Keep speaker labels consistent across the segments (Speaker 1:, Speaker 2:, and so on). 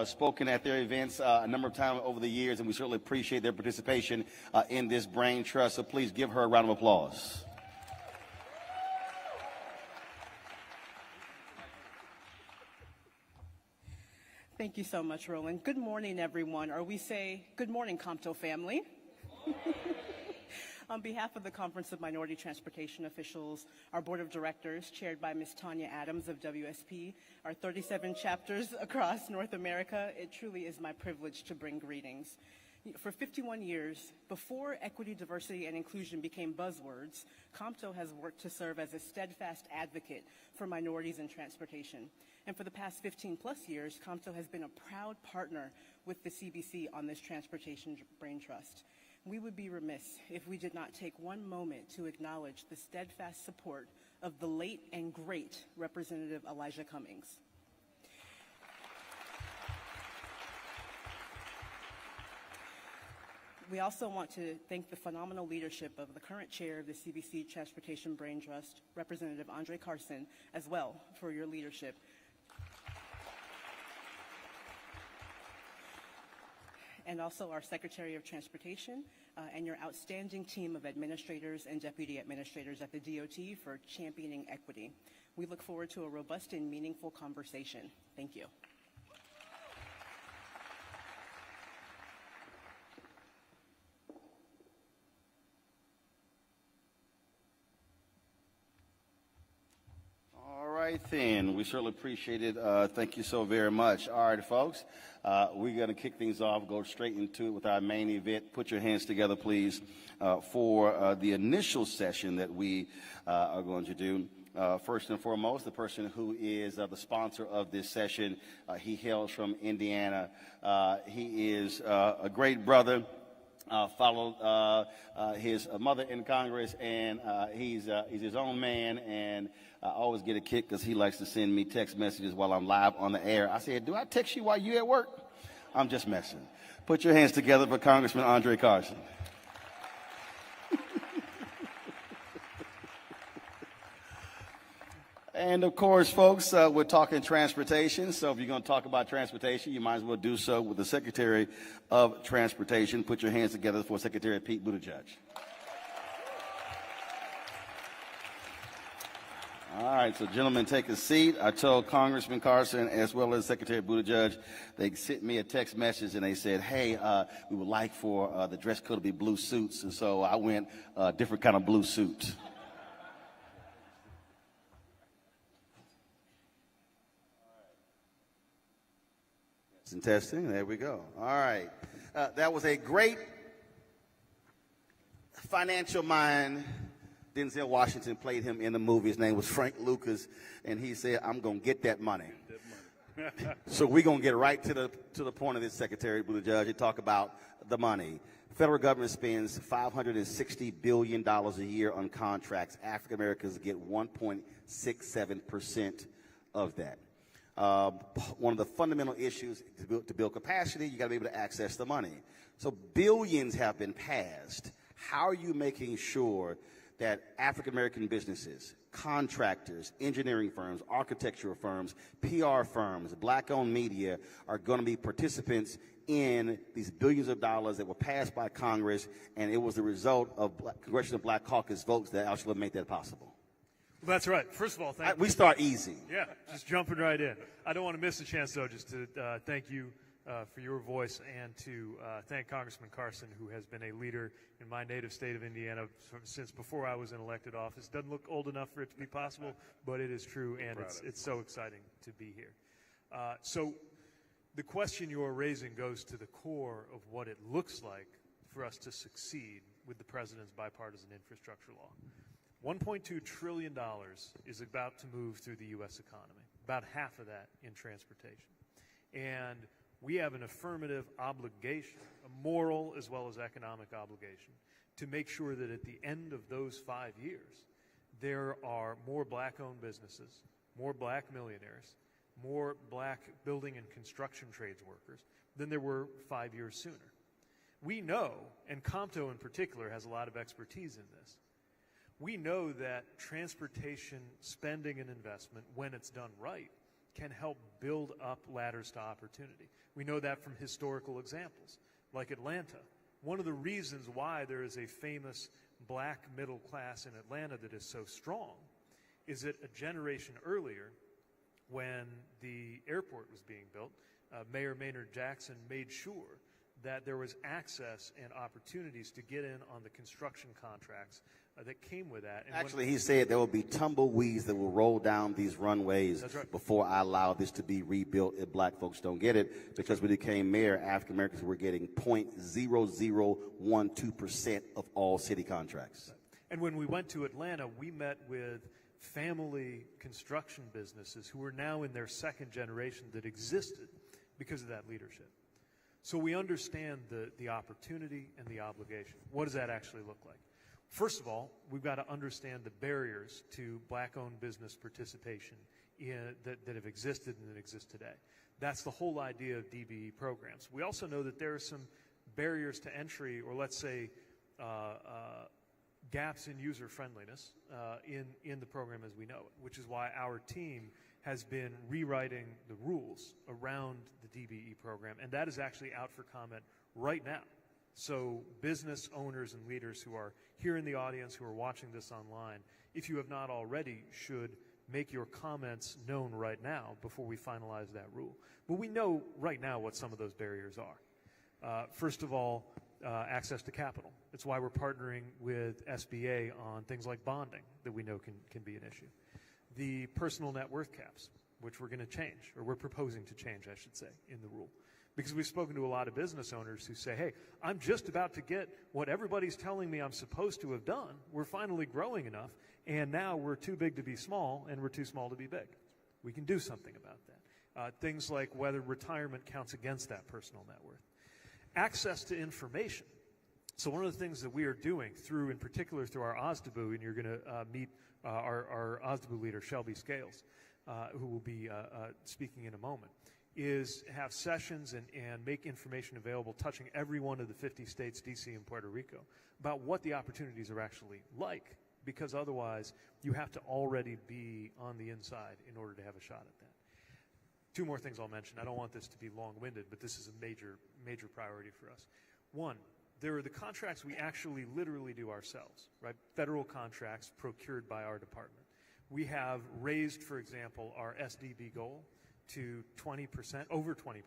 Speaker 1: Spoken at their events a number of times over the years, and we certainly appreciate their participation in this brain trust. So please give her a round of applause.
Speaker 2: Thank you so much, Roland. Good morning, everyone. Or we say, good morning, Compto family. On behalf of the Conference of Minority Transportation Officials, our Board of Directors, chaired by Ms. Tanya Adams of WSP, our 37 chapters across North America, it truly is my privilege to bring greetings. For 51 years, before equity, diversity, and inclusion became buzzwords, Compto has worked to serve as a steadfast advocate for minorities in transportation. And for the past 15 plus years, Compto has been a proud partner with the CBC on this Transportation Braintrust. We would be remiss if we did not take one moment to acknowledge the steadfast support of the late and great Representative Elijah Cummings. We also want to thank the phenomenal leadership of the current chair of the CBC Transportation Braintrust, Representative Andre Carson, as well, for your leadership. And also our Secretary of Transportation and your outstanding team of administrators and deputy administrators at the DOT for championing equity. We look forward to a robust and meaningful conversation. Thank you.
Speaker 1: Then we certainly appreciate it. Thank you so very much. All right, folks, we're going to kick things off, go straight into it with our main event. Put your hands together, please, for the initial session that we are going to do. First and foremost, the person who is the sponsor of this session, he hails from Indiana. He is a great brother. Followed his mother in Congress, and he's his own man, and I always get a kick because he likes to send me text messages while I'm live on the air. I said, do I text you while you at work? I'm just messing. Put your hands together for Congressman Andre Carson. And of course, folks, we're talking transportation. So if you're going to talk about transportation, you might as well do so with the Secretary of Transportation. Put your hands together for Secretary Pete Buttigieg. All right, so gentlemen, take a seat. I told Congressman Carson as well as Secretary Buttigieg, they sent me a text message and they said, hey, we would like for the dress code to be blue suits. And so I went a different kind of blue suit. Testing, there we go. All right. That was a great financial mind. Denzel Washington played him in the movie. His name was Frank Lucas, and he said, I'm going to get that money. So we're going to get right to the point of this, Secretary Buttigieg, and talk about the money. Federal government spends $560 billion a year on contracts. African Americans get 1.67% of that. One of the fundamental issues to build capacity, you got to be able to access the money. So billions have been passed. How are you making sure that African-American businesses, contractors, engineering firms, architectural firms, PR firms, black-owned media are going to be participants in these billions of dollars that were passed by Congress, and it was the result of Congressional Black Caucus votes that actually made that possible?
Speaker 3: That's right. First of all, thank you.
Speaker 1: We start easy.
Speaker 3: Yeah, just jumping right in. I don't want to miss the chance, though, just to thank you for your voice and to thank Congressman Carson, who has been a leader in my native state of Indiana since before I was in elected office. Doesn't look old enough for it to be possible, but it is true, and it's so exciting to be here. So the question you're raising goes to the core of what it looks like for us to succeed with the President's Bipartisan Infrastructure Law. $1.2 trillion is about to move through the U.S. economy, about half of that in transportation. And we have an affirmative obligation, a moral as well as economic obligation, to make sure that at the end of those 5 years, there are more black-owned businesses, more black millionaires, more black building and construction trades workers than there were 5 years sooner. We know, and Compto in particular has a lot of expertise in this, we know that transportation spending and investment, when it's done right, can help build up ladders to opportunity. We know that from historical examples, like Atlanta. One of the reasons why there is a famous black middle class in Atlanta that is so strong is that a generation earlier, when the airport was being built, Mayor Maynard Jackson made sure that there was access and opportunities to get in on the construction contracts that came with that. And
Speaker 1: actually, he said there will be tumbleweeds that will roll down these runways before I allow this to be rebuilt if black folks don't get it, because when he became mayor, African Americans were getting 0.0012% of all city contracts.
Speaker 3: And when we went to Atlanta, we met with family construction businesses who are now in their second generation that existed because of that leadership. So we understand the opportunity and the obligation. What does that actually look like? First of all, we've got to understand the barriers to black-owned business participation that have existed and that exist today. That's the whole idea of DBE programs. We also know that there are some barriers to entry, or let's say gaps in user friendliness in the program as we know it, which is why our team has been rewriting the rules around the DBE program, and that is actually out for comment right now. So business owners and leaders who are here in the audience, who are watching this online, if you have not already, should make your comments known right now before we finalize that rule. But we know right now what some of those barriers are. First of all, access to capital. It's why we're partnering with SBA on things like bonding that we know can be an issue. The personal net worth caps, which we're going to change, or we're proposing to change, I should say, in the rule. Because we've spoken to a lot of business owners who say, hey, I'm just about to get what everybody's telling me I'm supposed to have done. We're finally growing enough, and now we're too big to be small, and we're too small to be big. We can do something about that. Things like whether retirement counts against that personal net worth. Access to information. So one of the things that we are doing through, in particular, through our OSDBU, and you're going to meet our OSDBU leader, Shelby Scales, who will be speaking in a moment, is have sessions and make information available touching every one of the 50 states, D.C. and Puerto Rico, about what the opportunities are actually like, because otherwise you have to already be on the inside in order to have a shot at that. Two more things I'll mention. I don't want this to be long-winded, but this is a major priority for us. One, there are the contracts we actually literally do ourselves, right? Federal contracts procured by our department. We have raised, for example, our SDB goal to 20%, over 20%,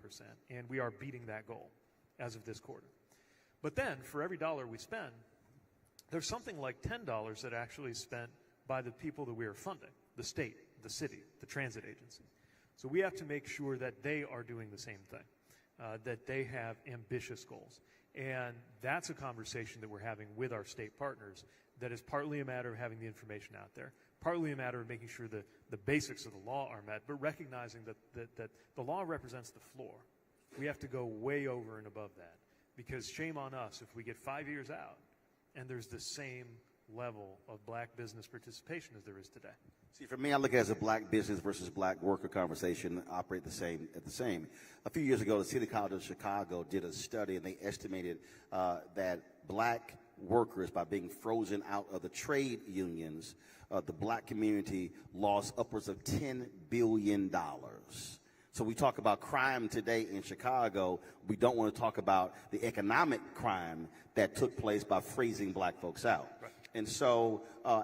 Speaker 3: and we are beating that goal as of this quarter. But then, for every dollar we spend, there's something like $10 that actually is spent by the people that we are funding, the state, the city, the transit agency. So we have to make sure that they are doing the same thing, that they have ambitious goals. And that's a conversation that we're having with our state partners that is partly a matter of having the information out there, partly a matter of making sure that the basics of the law are met, but recognizing that the law represents the floor. We have to go way over and above that, because shame on us if we get 5 years out and there's the same level of black business participation as there is today.
Speaker 1: See, for me, I look at it as a black business versus black worker conversation operate the same. A few years ago, the City College of Chicago did a study, and they estimated that black workers, by being frozen out of the trade unions, the black community lost upwards of $10 billion. So we talk about crime today in Chicago. We don't want to talk about the economic crime that took place by freezing black folks out.
Speaker 3: Right.
Speaker 1: And so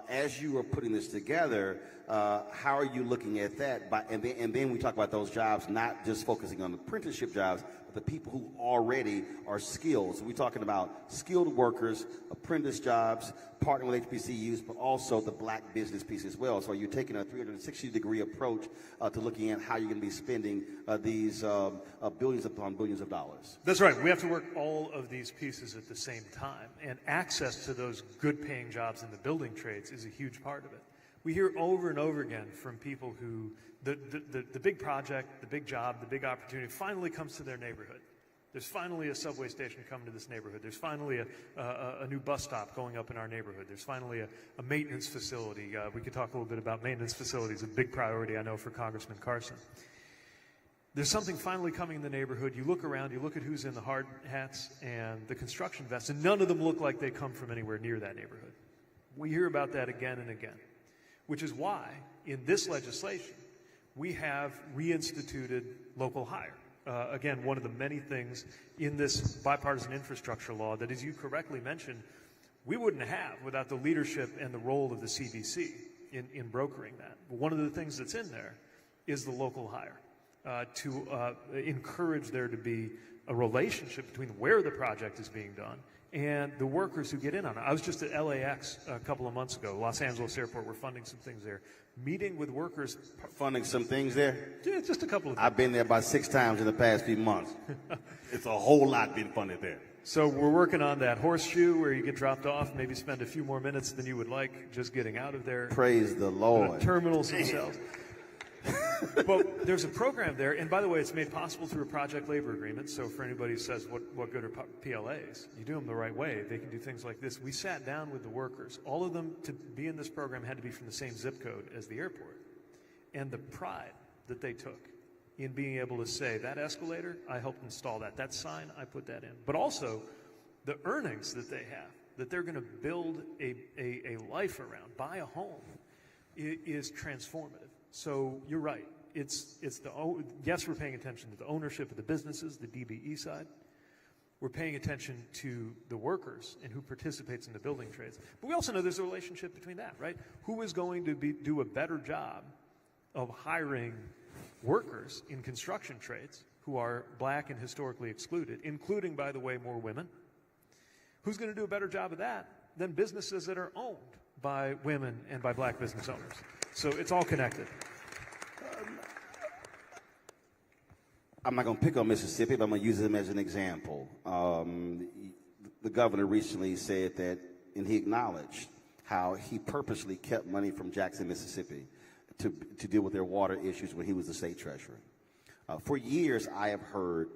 Speaker 1: as you are putting this together, how are you looking at that? And then we talk about those jobs, not just focusing on apprenticeship jobs, but the people who already are skilled. So we're talking about skilled workers, apprentice jobs, partnering with HBCUs, but also the black business piece as well. So you're taking a 360-degree approach to looking at how you're going to be spending these billions upon billions of dollars.
Speaker 3: That's right. We have to work all of these pieces at the same time. And access to those good-paying jobs in the building trades is a huge part of it. We hear over and over again from people who the big project, the big job, the big opportunity finally comes to their neighborhood. There's finally a subway station coming to this neighborhood. There's finally a new bus stop going up in our neighborhood. There's finally a maintenance facility. We could talk a little bit about maintenance facilities, a big priority, I know, for Congressman Carson. There's something finally coming in the neighborhood. You look around, you look at who's in the hard hats and the construction vests, and none of them look like they come from anywhere near that neighborhood. We hear about that again and again, which is why in this legislation we have reinstituted local hire. Again, one of the many things in this bipartisan infrastructure law that, as you correctly mentioned, we wouldn't have without the leadership and the role of the CBC in brokering that. But one of the things that's in there is the local hire, to encourage there to be a relationship between where the project is being done and the workers who get in on it. I was just at LAX a couple of months ago, Los Angeles Airport. We're funding some things there. Meeting with workers.
Speaker 1: Funding some things there?
Speaker 3: Yeah, just a couple of things.
Speaker 1: I've been there about 6 times in the past few months. It's a whole lot being funded there.
Speaker 3: So we're working on that horseshoe where you get dropped off, maybe spend a few more minutes than you would like just getting out of there.
Speaker 1: Praise the Lord.
Speaker 3: The terminals themselves. But there's a program there, and by the way, it's made possible through a project labor agreement. So for anybody who says, what good are PLAs? You do them the right way. They can do things like this. We sat down with the workers. All of them, to be in this program, had to be from the same zip code as the airport. And the pride that they took in being able to say, that escalator, I helped install that. That sign, I put that in. But also, the earnings that they have, that they're going to build a life around, buy a home, is transformative. So you're right. Yes, we're paying attention to the ownership of the businesses, the DBE side. We're paying attention to the workers and who participates in the building trades. But we also know there's a relationship between that, right? Who is going to do a better job of hiring workers in construction trades who are black and historically excluded, including, by the way, more women? Who's going to do a better job of that than businesses that are owned by women and by black business owners? So it's all connected.
Speaker 1: I'm not going to pick on Mississippi, but I'm going to use them as an example. The governor recently said that, and he acknowledged how he purposely kept money from Jackson, Mississippi to deal with their water issues when he was the state treasurer. For years, I have heard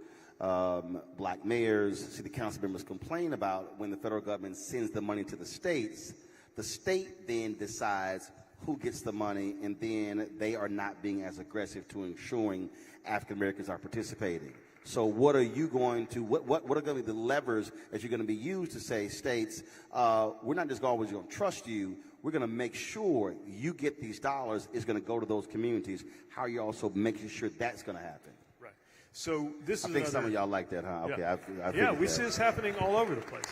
Speaker 1: black mayors, city council members complain about when the federal government sends the money to the state then decides who gets the money, and then they are not being as aggressive to ensuring African Americans are participating. So what are you going to, what are going to be the levers that you're going to be used to say, states, we're not just always going to trust you, we're going to make sure you get these dollars, is going to go to those communities. How are you also making sure that's going to happen?
Speaker 3: Right. So this
Speaker 1: I
Speaker 3: is
Speaker 1: think some of y'all like that, huh? Okay,
Speaker 3: yeah. We see this happening all over the place.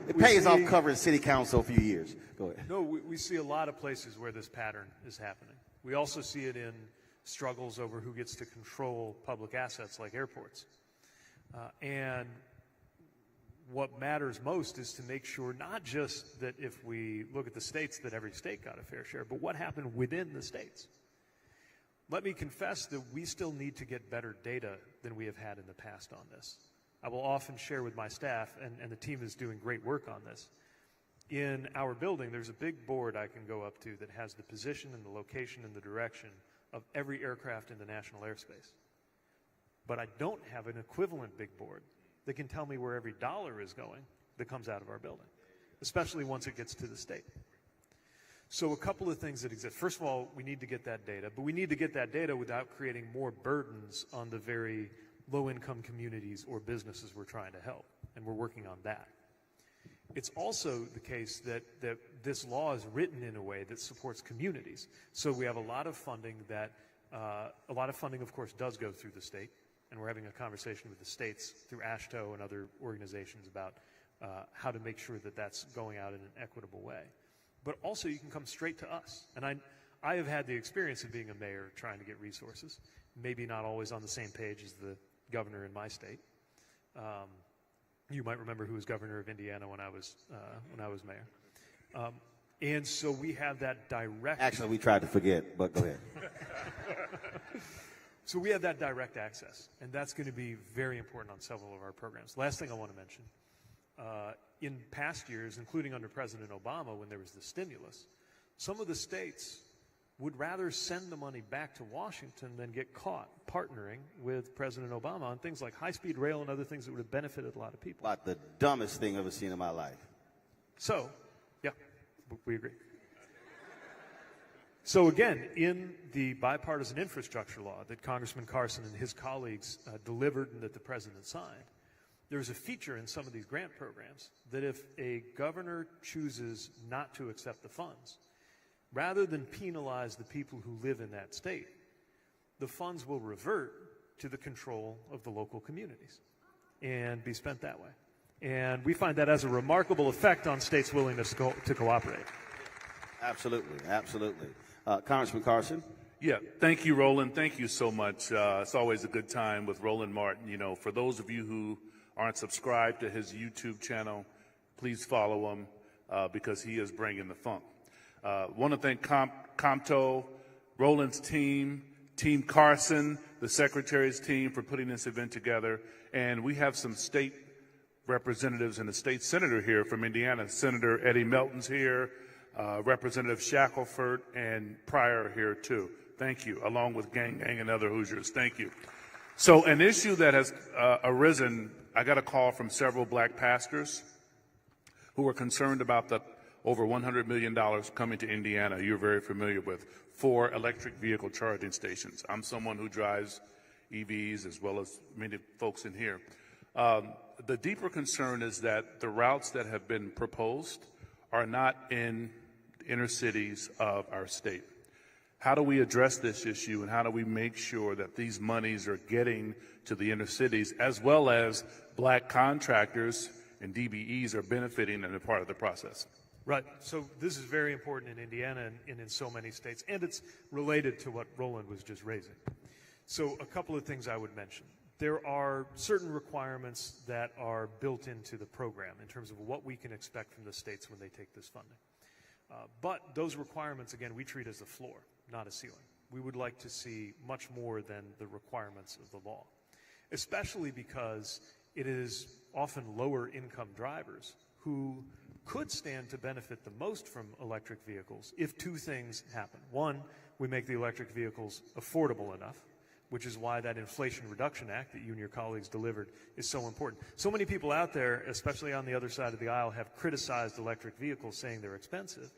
Speaker 1: It pays off covering city council a few years. Go ahead.
Speaker 3: No, we see a lot of places where this pattern is happening. We also see it in struggles over who gets to control public assets like airports. And what matters most is to make sure not just that if we look at the states that every state got a fair share, but what happened within the states. Let me confess that we still need to get better data than we have had in the past on this. I will often share with my staff, and the team is doing great work on this. In our building, there's a big board I can go up to that has the position and the location and the direction of every aircraft in the national airspace. But I don't have an equivalent big board that can tell me where every dollar is going that comes out of our building, especially once it gets to the state. So a couple of things that exist. First of all, we need to get that data, but we need to get that data without creating more burdens on the very low-income communities or businesses we're trying to help, and we're working on that. It's also the case that this law is written in a way that supports communities. So we have a lot of funding that, of course, does go through the state, and we're having a conversation with the states through AASHTO and other organizations about how to make sure that that's going out in an equitable way. But also you can come straight to us. And I have had the experience of being a mayor trying to get resources, maybe not always on the same page as the governor in my state. You might remember who was governor of Indiana when I was mayor. And so we have that direct...
Speaker 1: Actually, we tried to forget, but go ahead.
Speaker 3: So we have that direct access, and that's going to be very important on several of our programs. Last thing I want to mention, in past years, including under President Obama when there was the stimulus, some of the states would rather send the money back to Washington than get caught partnering with President Obama on things like high-speed rail and other things that would have benefited a lot of people.
Speaker 1: About the dumbest thing I've ever seen in my life.
Speaker 3: So, yeah, we agree. So again, in the Bipartisan Infrastructure Law that Congressman Carson and his colleagues delivered and that the President signed, there's a feature in some of these grant programs that if a governor chooses not to accept the funds, rather than penalize the people who live in that state, the funds will revert to the control of the local communities and be spent that way. And we find that has a remarkable effect on states' willingness to cooperate.
Speaker 1: Absolutely, absolutely. Congressman Carson?
Speaker 4: Yeah, thank you, Roland. Thank you so much. It's always a good time with Roland Martin. You know, for those of you who aren't subscribed to his YouTube channel, please follow him because he is bringing the funk. Want to thank Compto, Roland's team, Team Carson, the Secretary's team for putting this event together. And we have some state representatives and a state senator here from Indiana. Senator Eddie Melton's here, Representative Shackelford, and Pryor here too. Thank you, along with Gang and other Hoosiers. Thank you. So an issue that has arisen, I got a call from several black pastors who are concerned about the over $100 million coming to Indiana, you're very familiar with, for electric vehicle charging stations. I'm someone who drives EVs as well as many folks in here. The deeper concern is that the routes that have been proposed are not in inner cities of our state. How do we address this issue, and how do we make sure that these monies are getting to the inner cities, as well as black contractors and DBEs are benefiting and a part of the process?
Speaker 3: Right. So this is very important in Indiana and in so many states, and it's related to what Roland was just raising. So a couple of things I would mention. There are certain requirements that are built into the program in terms of what we can expect from the states when they take this funding. But those requirements, again, we treat as a floor, not a ceiling. We would like to see much more than the requirements of the law, especially because it is often lower income drivers who could stand to benefit the most from electric vehicles if two things happen. One, we make the electric vehicles affordable enough, which is why that Inflation Reduction Act that you and your colleagues delivered is so important. So many people out there, especially on the other side of the aisle, have criticized electric vehicles, saying they're expensive,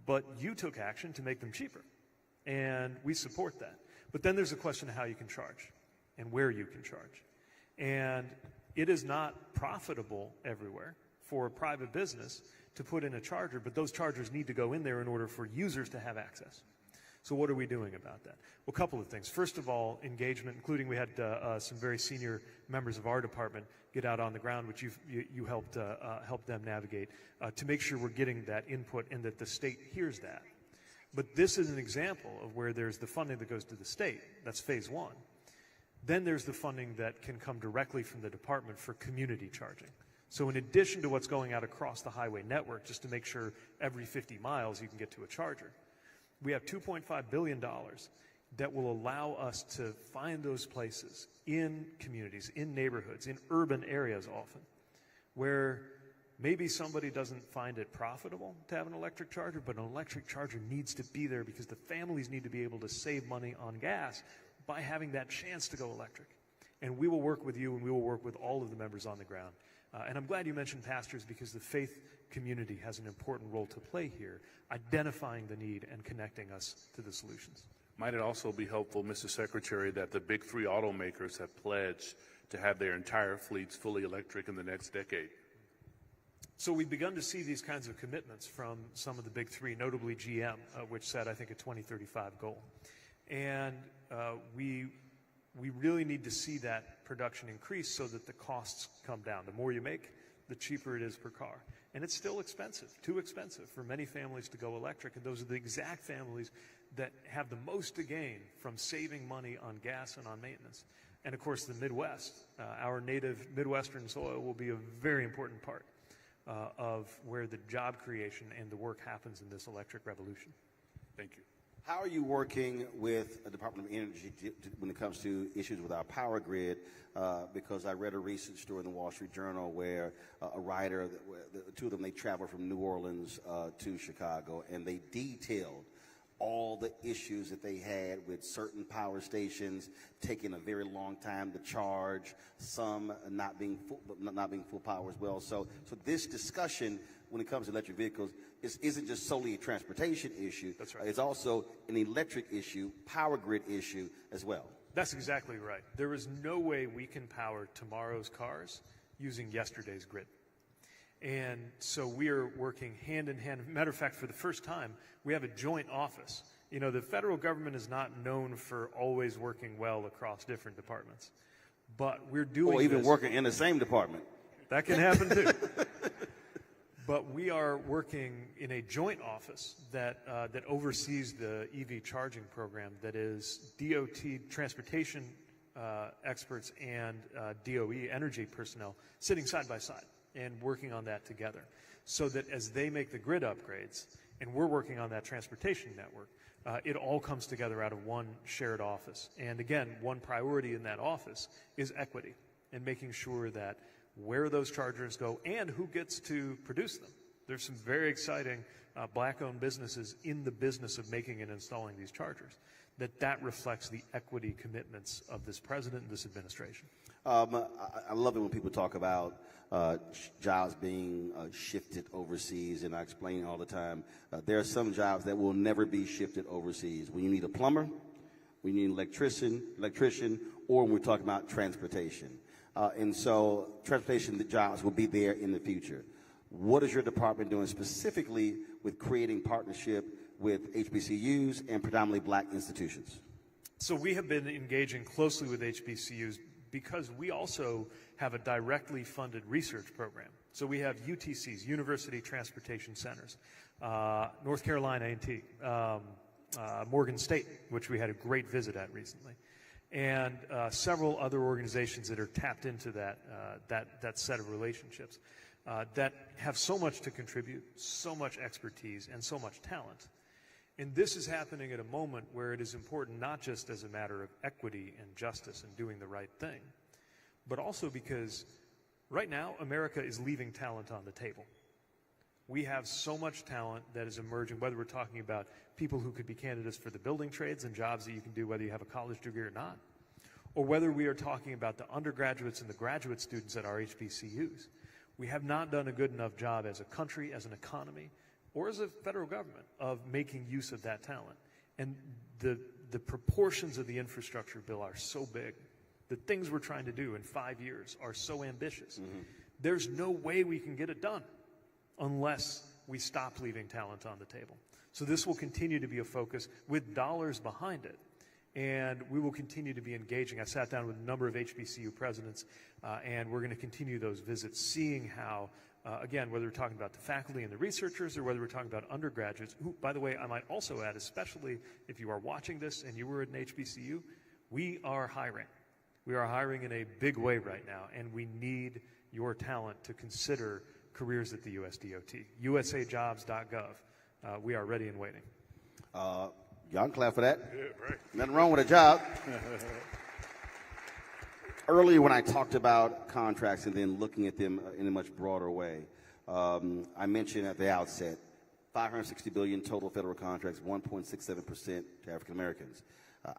Speaker 3: but you took action to make them cheaper, and we support that. But then there's a question of how you can charge and where you can charge. And it is not profitable everywhere for a private business to put in a charger, but those chargers need to go in there in order for users to have access. So what are we doing about that? Well, a couple of things. First of all, engagement, including we had some very senior members of our department get out on the ground, which you helped them navigate, to make sure we're getting that input and that the state hears that. But this is an example of where there's the funding that goes to the state. That's phase one. Then there's the funding that can come directly from the department for community charging. So in addition to what's going out across the highway network, just to make sure every 50 miles you can get to a charger, we have $2.5 billion that will allow us to find those places in communities, in neighborhoods, in urban areas often, where maybe somebody doesn't find it profitable to have an electric charger, but an electric charger needs to be there because the families need to be able to save money on gas by having that chance to go electric. And we will work with you, and we will work with all of the members on the ground. And I'm glad you mentioned pastors, because the faith community has an important role to play here, identifying the need and connecting us to the solutions.
Speaker 4: Might it also be helpful, Mr. Secretary, that the big three automakers have pledged to have their entire fleets fully electric in the next decade?
Speaker 3: So we've begun to see these kinds of commitments from some of the big three, notably GM, which set, I think, a 2035 goal. And we really need to see that production increase so that the costs come down. The more you make, the cheaper it is per car. And it's still expensive, too expensive for many families to go electric. And those are the exact families that have the most to gain from saving money on gas and on maintenance. And of course, the Midwest, our native Midwestern soil, will be a very important part of where the job creation and the work happens in this electric revolution.
Speaker 4: Thank you.
Speaker 1: How are you working with the Department of Energy when it comes to issues with our power grid? Because I read a recent story in the Wall Street Journal where a writer, the two of them, they traveled from New Orleans to Chicago, and they detailed all the issues that they had with certain power stations taking a very long time to charge, some not being full power as well. So this discussion, when it comes to electric vehicles, isn't just solely a transportation issue.
Speaker 3: That's right.
Speaker 1: It's also an electric issue, power grid issue as well.
Speaker 3: That's exactly right. There is no way we can power tomorrow's cars using yesterday's grid. And so we are working hand in hand. Matter of fact, for the first time, we have a joint office. You know, the federal government is not known for always working well across different departments. But we're doing
Speaker 1: Or even
Speaker 3: this.
Speaker 1: working in the same department.
Speaker 3: That can happen too. But we are working in a joint office that oversees the EV charging program that is DOT transportation experts and DOE energy personnel sitting side by side and working on that together, so that as they make the grid upgrades and we're working on that transportation network, it all comes together out of one shared office. And again, one priority in that office is equity and making sure that where those chargers go and who gets to produce them. There's some very exciting black-owned businesses in the business of making and installing these chargers. That reflects the equity commitments of this president and this administration.
Speaker 1: I love it when people talk about jobs being shifted overseas, and I explain all the time, there are some jobs that will never be shifted overseas. When you need a plumber, when you need an electrician, or when we're talking about transportation. And so transportation jobs will be there in the future. What is your department doing specifically with creating partnership with HBCUs and predominantly black institutions?
Speaker 3: So we have been engaging closely with HBCUs because we also have a directly funded research program. So we have UTCs, University Transportation Centers, North Carolina A&T, Morgan State, which we had a great visit at recently, and several other organizations that are tapped into that set of relationships that have so much to contribute, so much expertise, and so much talent. And this is happening at a moment where it is important not just as a matter of equity and justice and doing the right thing, but also because right now America is leaving talent on the table. We have so much talent that is emerging, whether we're talking about people who could be candidates for the building trades and jobs that you can do whether you have a college degree or not, or whether we are talking about the undergraduates and the graduate students at our HBCUs. We have not done a good enough job as a country, as an economy, or as a federal government of making use of that talent. And the proportions of the infrastructure bill are so big. The things we're trying to do in 5 years are so ambitious. Mm-hmm. There's no way we can get it done unless we stop leaving talent on the table. So this will continue to be a focus with dollars behind it. And we will continue to be engaging. I sat down with a number of HBCU presidents, and we're going to continue those visits, seeing how, again, whether we're talking about the faculty and the researchers or whether we're talking about undergraduates, who, by the way, I might also add, especially if you are watching this and you were at an HBCU, we are hiring. We are hiring in a big way right now, and we need your talent to consider careers at the USDOT. usajobs.gov. We are ready and waiting.
Speaker 1: Y'all can clap for that.
Speaker 4: Yeah, right.
Speaker 1: Nothing wrong with a job. Earlier when I talked about contracts and then looking at them in a much broader way, I mentioned at the outset, $560 billion total federal contracts, 1.67% to African Americans.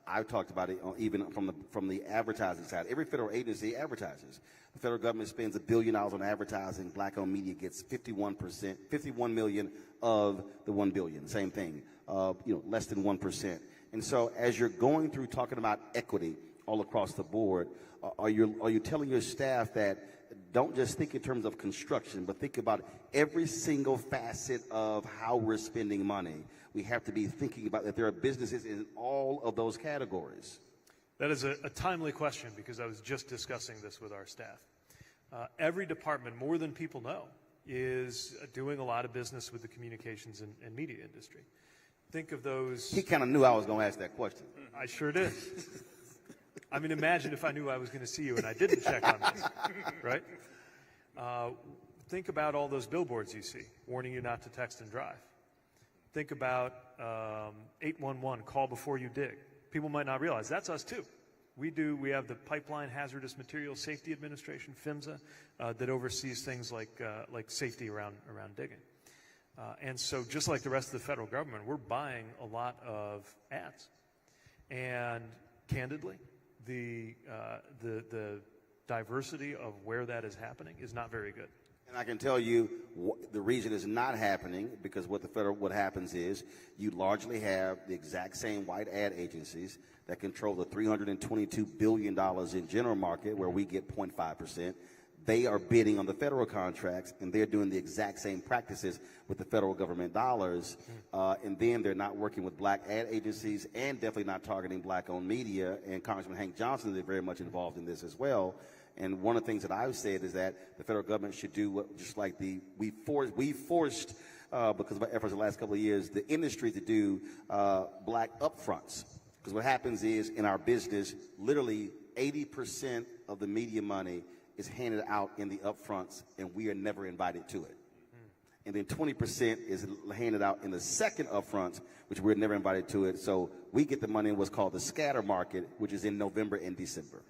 Speaker 1: I've talked about it even from the advertising side. Every federal agency advertises. The federal government spends $1 billion on advertising. Black-owned media gets 51 million of the $1 billion. Same thing. Less than 1%. And so as you're going through talking about equity all across the board, are you telling your staff that don't just think in terms of construction, but think about every single facet of how we're spending money? We have to be thinking about that there are businesses in all of those categories.
Speaker 3: That is a timely question because I was just discussing this with our staff. Every department, more than people know, is doing a lot of business with the communications and media industry. Think of those.
Speaker 1: He kind of knew I was going to ask that question.
Speaker 3: I sure did. I mean, imagine if I knew I was going to see you and I didn't check on this, right? Think about all those billboards you see warning you not to text and drive. Think about 811, call before you dig. People might not realize that's us too. We have the Pipeline Hazardous Materials Safety Administration, PHMSA, that oversees things like safety around digging. And so just like the rest of the federal government, we're buying a lot of ads. And candidly, the diversity of where that is happening is not very good.
Speaker 1: And I can tell you the reason it's not happening, because what happens is you largely have the exact same white ad agencies that control the $322 billion in general market, where we get 0.5%. they are bidding on the federal contracts, and they're doing the exact same practices with the federal government dollars, and then they're not working with black ad agencies and definitely not targeting black-owned media, and Congressman Hank Johnson is very much involved in this as well. And one of the things that I've said is that the federal government should do what, just like we forced because of our efforts the last couple of years, the industry to do black upfronts. Because what happens is, in our business, literally 80% of the media money is handed out in the upfronts, and we are never invited to it. And then 20% is handed out in the second upfront, which we're never invited to it. So we get the money in what's called the scatter market, which is in November and December.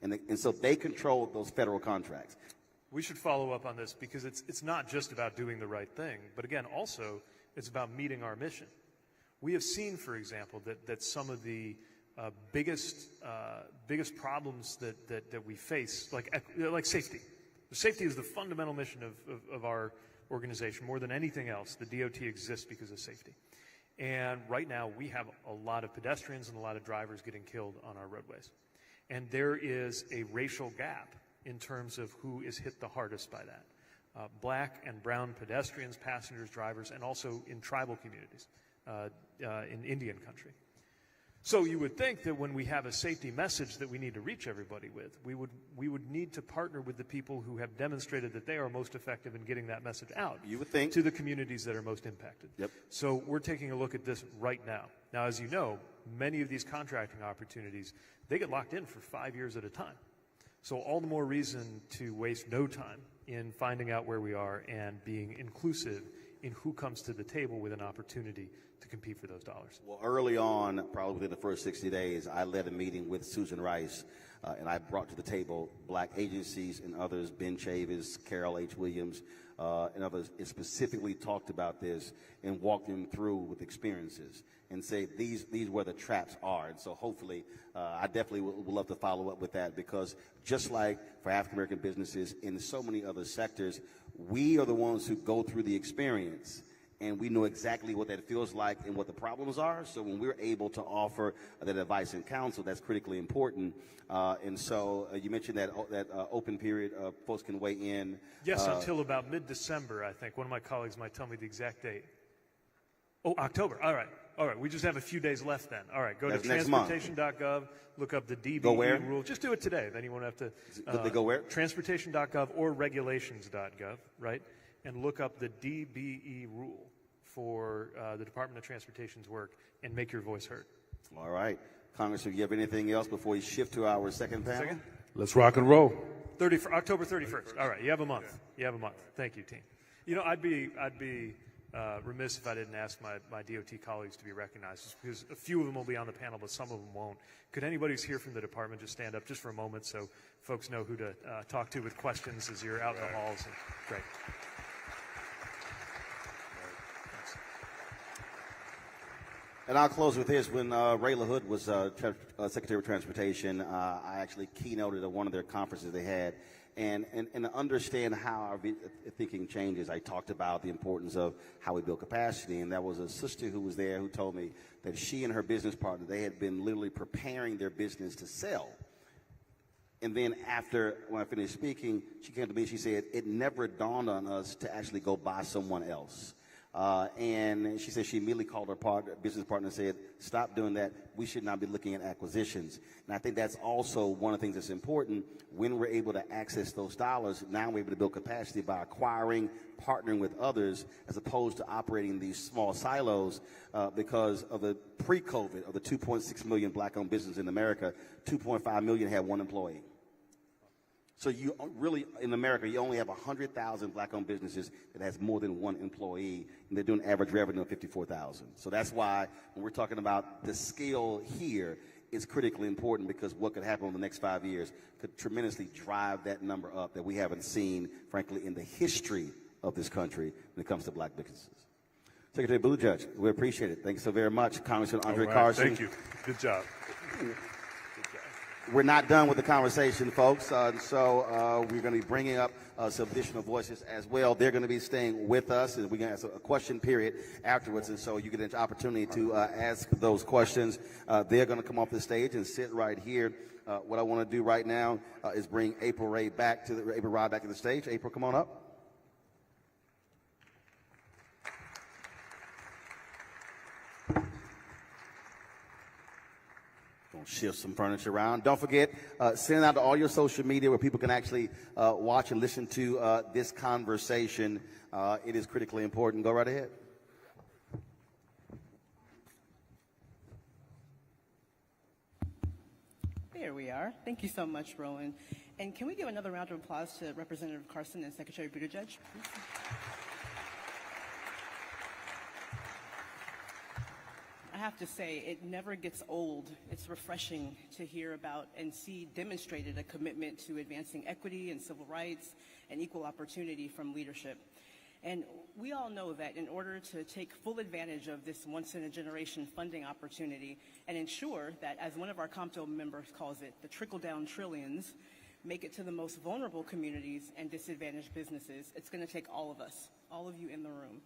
Speaker 1: And so they control those federal contracts.
Speaker 3: We should follow up on this because it's not just about doing the right thing, but again, also it's about meeting our mission. We have seen, for example, that some of the biggest problems that we face, like safety. Safety is the fundamental mission of our organization. More than anything else, the DOT exists because of safety. And right now, we have a lot of pedestrians and a lot of drivers getting killed on our roadways. And there is a racial gap in terms of who is hit the hardest by that. Black and brown pedestrians, passengers, drivers, and also in tribal communities, in Indian country. So you would think that when we have a safety message that we need to reach everybody with, we would need to partner with the people who have demonstrated that they are most effective in getting that message out.
Speaker 1: You would think.
Speaker 3: To the communities that are most impacted.
Speaker 1: Yep.
Speaker 3: So we're taking a look at this right now. Now, as you know, many of these contracting opportunities, they get locked in for 5 years at a time. So all the more reason to waste no time in finding out where we are and being inclusive in who comes to the table with an opportunity to compete for those dollars.
Speaker 1: Well, early on, probably within the first 60 days, I led a meeting with Susan Rice, and I brought to the table black agencies and others, Ben Chavis, Carol H. Williams, and others, and specifically talked about this and walked them through with experiences and say these where the traps are. And so hopefully, I definitely would love to follow up with that, because just like for African-American businesses in so many other sectors, we are the ones who go through the experience, and we know exactly what that feels like and what the problems are. So when we're able to offer that advice and counsel, that's critically important. And so you mentioned that open period, folks can weigh in.
Speaker 3: Yes, until about mid-December, I think. One of my colleagues might tell me the exact date. Oh, October. All right. All right. We just have a few days left then. All right. Go to transportation.gov, look up the DBE rule. Just do it today. Then you won't have to.
Speaker 1: They go where?
Speaker 3: Transportation.gov or regulations.gov, right? And look up the DBE rule for the Department of Transportation's work and make your voice heard.
Speaker 1: All right. Congressman, do you have anything else before we shift to our second panel?
Speaker 4: Let's rock and roll.
Speaker 3: October 31st. All right. You have a month. You have a month. Thank you, team. You know, I'd be remiss if I didn't ask my DOT colleagues to be recognized, just because a few of them will be on the panel, but some of them won't. Could anybody who's here from the department just stand up just for a moment so folks know who to talk to with questions as you're out in the halls? Great.
Speaker 1: And I'll close with this. When Ray LaHood was Secretary of Transportation, I actually keynoted at one of their conferences they had. And to understand how our thinking changes, I talked about the importance of how we build capacity. And there was a sister who was there who told me that she and her business partner, they had been literally preparing their business to sell. And then after, when I finished speaking, she came to me and she said, it never dawned on us to actually go buy someone else. And she said she immediately called her business partner and said, stop doing that. We should not be looking at acquisitions. And I think that's also one of the things that's important when we're able to access those dollars. Now we're able to build capacity by acquiring, partnering with others, as opposed to operating these small silos, because of the pre-COVID, of the 2.6 million black-owned businesses in America, 2.5 million had one employee. So you really, in America, you only have 100,000 black-owned businesses that has more than one employee, and they're doing average revenue of $54,000. So that's why when we're talking about the scale here, it's critically important, because what could happen in the next 5 years could tremendously drive that number up that we haven't seen, frankly, in the history of this country when it comes to black businesses. Secretary Buttigieg, we appreciate it. Thank you so very much. Congressman Andre Carson.
Speaker 4: Thank you. Good job.
Speaker 1: We're not done with the conversation, folks. So we're going to be bringing up some additional voices as well. They're going to be staying with us, and we're going to have a question period afterwards. And so you get an opportunity to ask those questions. They're going to come off the stage and sit right here. What I want to do right now is bring April Rye back to the stage. April, come on up. Shift some furniture around. Don't forget, send it out to all your social media where people can actually watch and listen to this conversation. It is critically important. Go right ahead.
Speaker 2: There we are. Thank you so much, Roland. And can we give another round of applause to Representative Carson and Secretary Buttigieg? I have to say, it never gets old. It's refreshing to hear about and see demonstrated a commitment to advancing equity and civil rights and equal opportunity from leadership. And we all know that in order to take full advantage of this once-in-a-generation funding opportunity and ensure that, as one of our COMTO members calls it, the trickle-down trillions make it to the most vulnerable communities and disadvantaged businesses, it's going to take all of us, all of you in the room.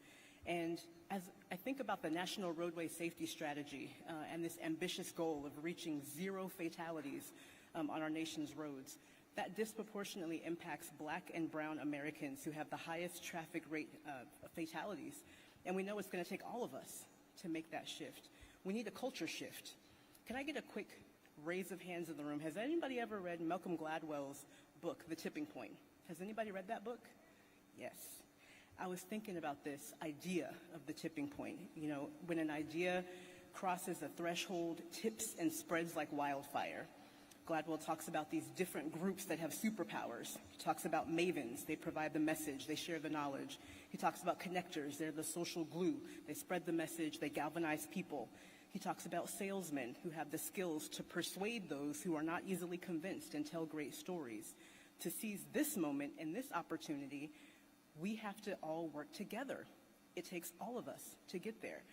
Speaker 2: And as I think about the National Roadway Safety Strategy and this ambitious goal of reaching 0 fatalities on our nation's roads, that disproportionately impacts Black and brown Americans who have the highest traffic rate fatalities. And we know it's going to take all of us to make that shift. We need a culture shift. Can I get a quick raise of hands in the room? Has anybody ever read Malcolm Gladwell's book, The Tipping Point? Has anybody read that book? Yes. I was thinking about this idea of the tipping point. You know, when an idea crosses a threshold, tips and spreads like wildfire. Gladwell talks about these different groups that have superpowers. He talks about mavens. They provide the message. They share the knowledge. He talks about connectors. They're the social glue. They spread the message. They galvanize people. He talks about salesmen who have the skills to persuade those who are not easily convinced and tell great stories. To seize this moment and this opportunity, we have to all work together. It takes all of us to get there.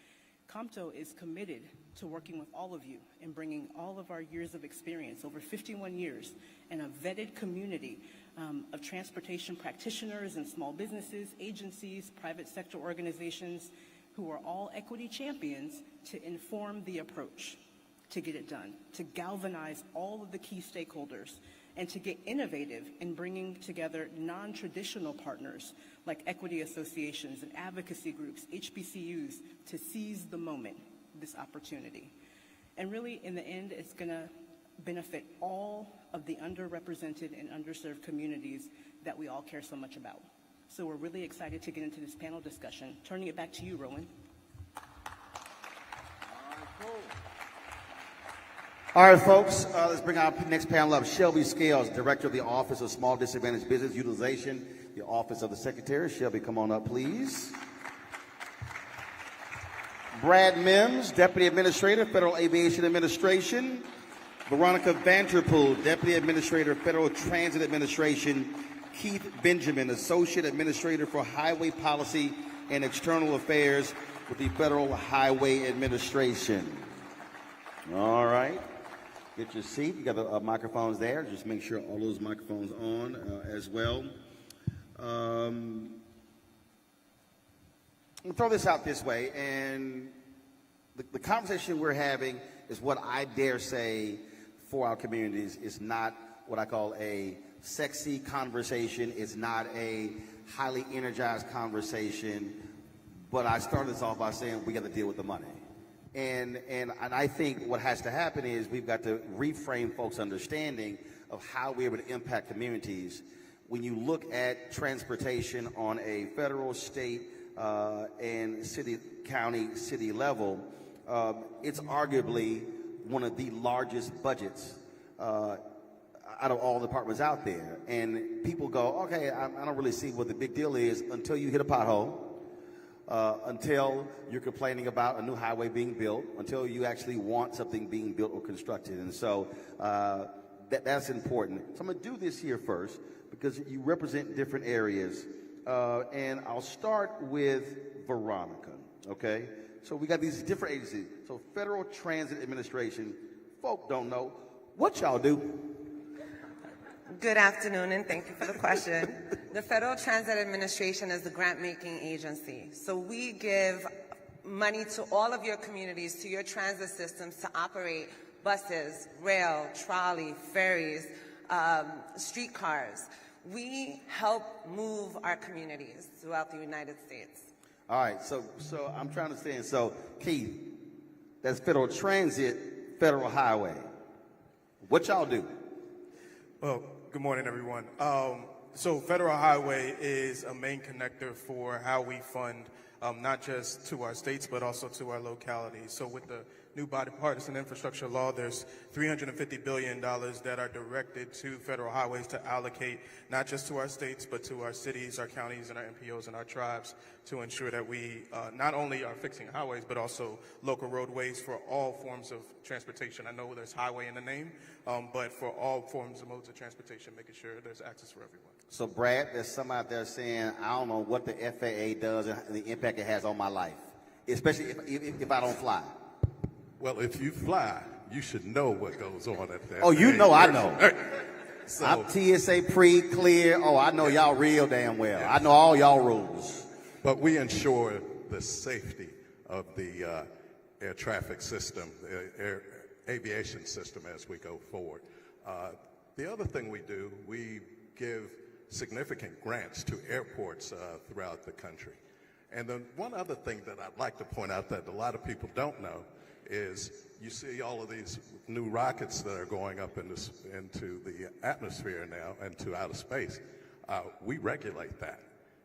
Speaker 2: COMTO is committed to working with all of you and bringing all of our years of experience, over 51 years, and a vetted community of transportation practitioners and small businesses, agencies, private sector organizations, who are all equity champions to inform the approach, to get it done, to galvanize all of the key stakeholders, and to get innovative in bringing together non-traditional partners like equity associations and advocacy groups, HBCUs, to seize the moment, this opportunity. And really, in the end, it's going to benefit all of the underrepresented and underserved communities that we all care so much about. So we're really excited to get into this panel discussion. Turning it back to you, Roland.
Speaker 1: All right, folks, let's bring our next panel up. Shelby Scales, Director of the Office of Small Disadvantaged Business Utilization, the Office of the Secretary. Shelby, come on up, please. Brad Mims, Deputy Administrator, Federal Aviation Administration. Veronica Vanterpool, Deputy Administrator, Federal Transit Administration. Keith Benjamin, Associate Administrator for Highway Policy and External Affairs with the Federal Highway Administration. All right. Get your seat. You got the microphones there. Just make sure all those microphones on as well. I'll throw this out this way, and the conversation we're having is what I dare say for our communities is not what I call a sexy conversation. It's not a highly energized conversation, but I started this off by saying we got to deal with the money. And I think what has to happen is we've got to reframe folks' understanding of how we're able to impact communities. When you look at transportation on a federal, state, and county, city level, it's arguably one of the largest budgets out of all the departments out there. And people go, okay, I don't really see what the big deal is until you hit a pothole. Until you're complaining about a new highway being built, until you actually want something being built or constructed. And so that's important. So I'm going to do this here first because you represent different areas. And I'll start with Veronica, okay? So we got these different agencies. So Federal Transit Administration, folk don't know, What y'all do?
Speaker 5: Good afternoon, and thank you for the question. The Federal Transit Administration is the grant-making agency. So we give money to all of your communities, to your transit systems to operate buses, rail, trolley, ferries, streetcars. We help move our communities throughout the United States.
Speaker 1: All right, so I'm trying to understand. So, Keith, that's Federal Transit, Federal Highway. What y'all do?
Speaker 6: Well, good morning, everyone. So Federal Highway is a main connector for how we fund not just to our states, but also to our localities. So with the new Bipartisan Infrastructure Law, there's $350 billion that are directed to federal highways to allocate not just to our states, but to our cities, our counties, and our MPOs and our tribes to ensure that we not only are fixing highways, but also local roadways for all forms of transportation. I know there's highway in the name, but for all forms of modes of transportation, making sure there's access for everyone.
Speaker 1: So, Brad, there's some out there saying, I don't know what the FAA does and the impact it has on my life, especially if I don't fly.
Speaker 7: Well, if you fly, you should know what goes on at that.
Speaker 1: Oh, you know, I know.
Speaker 7: So,
Speaker 1: I'm TSA pre-clear. Oh, I know y'all real damn well. I know all y'all rules.
Speaker 7: but we ensure the safety of the air traffic system, the air aviation system as we go forward. The other thing we do, we give significant grants to airports throughout the country. And then one other thing that I'd like to point out that a lot of people don't know is you see all of these new rockets that are going up into the atmosphere now and to outer space. We regulate that.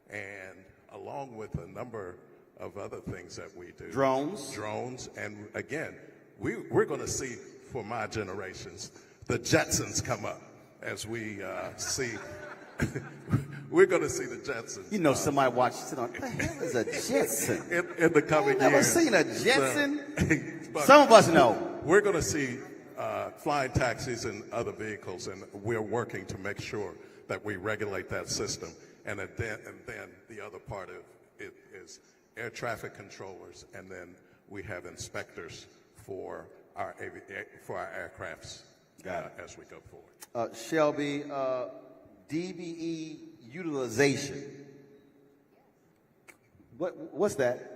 Speaker 7: And along with a number of other things that we do. Drones. And again, we're going to see, for my generations, the Jetsons come up as we see. We're going to see the Jetsons.
Speaker 1: You know, somebody watched it on, what the hell is a Jetson?
Speaker 7: In the coming
Speaker 1: I've never
Speaker 7: years.
Speaker 1: seen a Jetson.
Speaker 7: But
Speaker 1: Some of us know.
Speaker 7: we're going to see flying taxis and other vehicles, and we're working to make sure that we regulate that system. And then the other part of it is air traffic controllers, and then we have inspectors for our aircrafts as we go forward.
Speaker 1: Shelby, DBE utilization. What's that?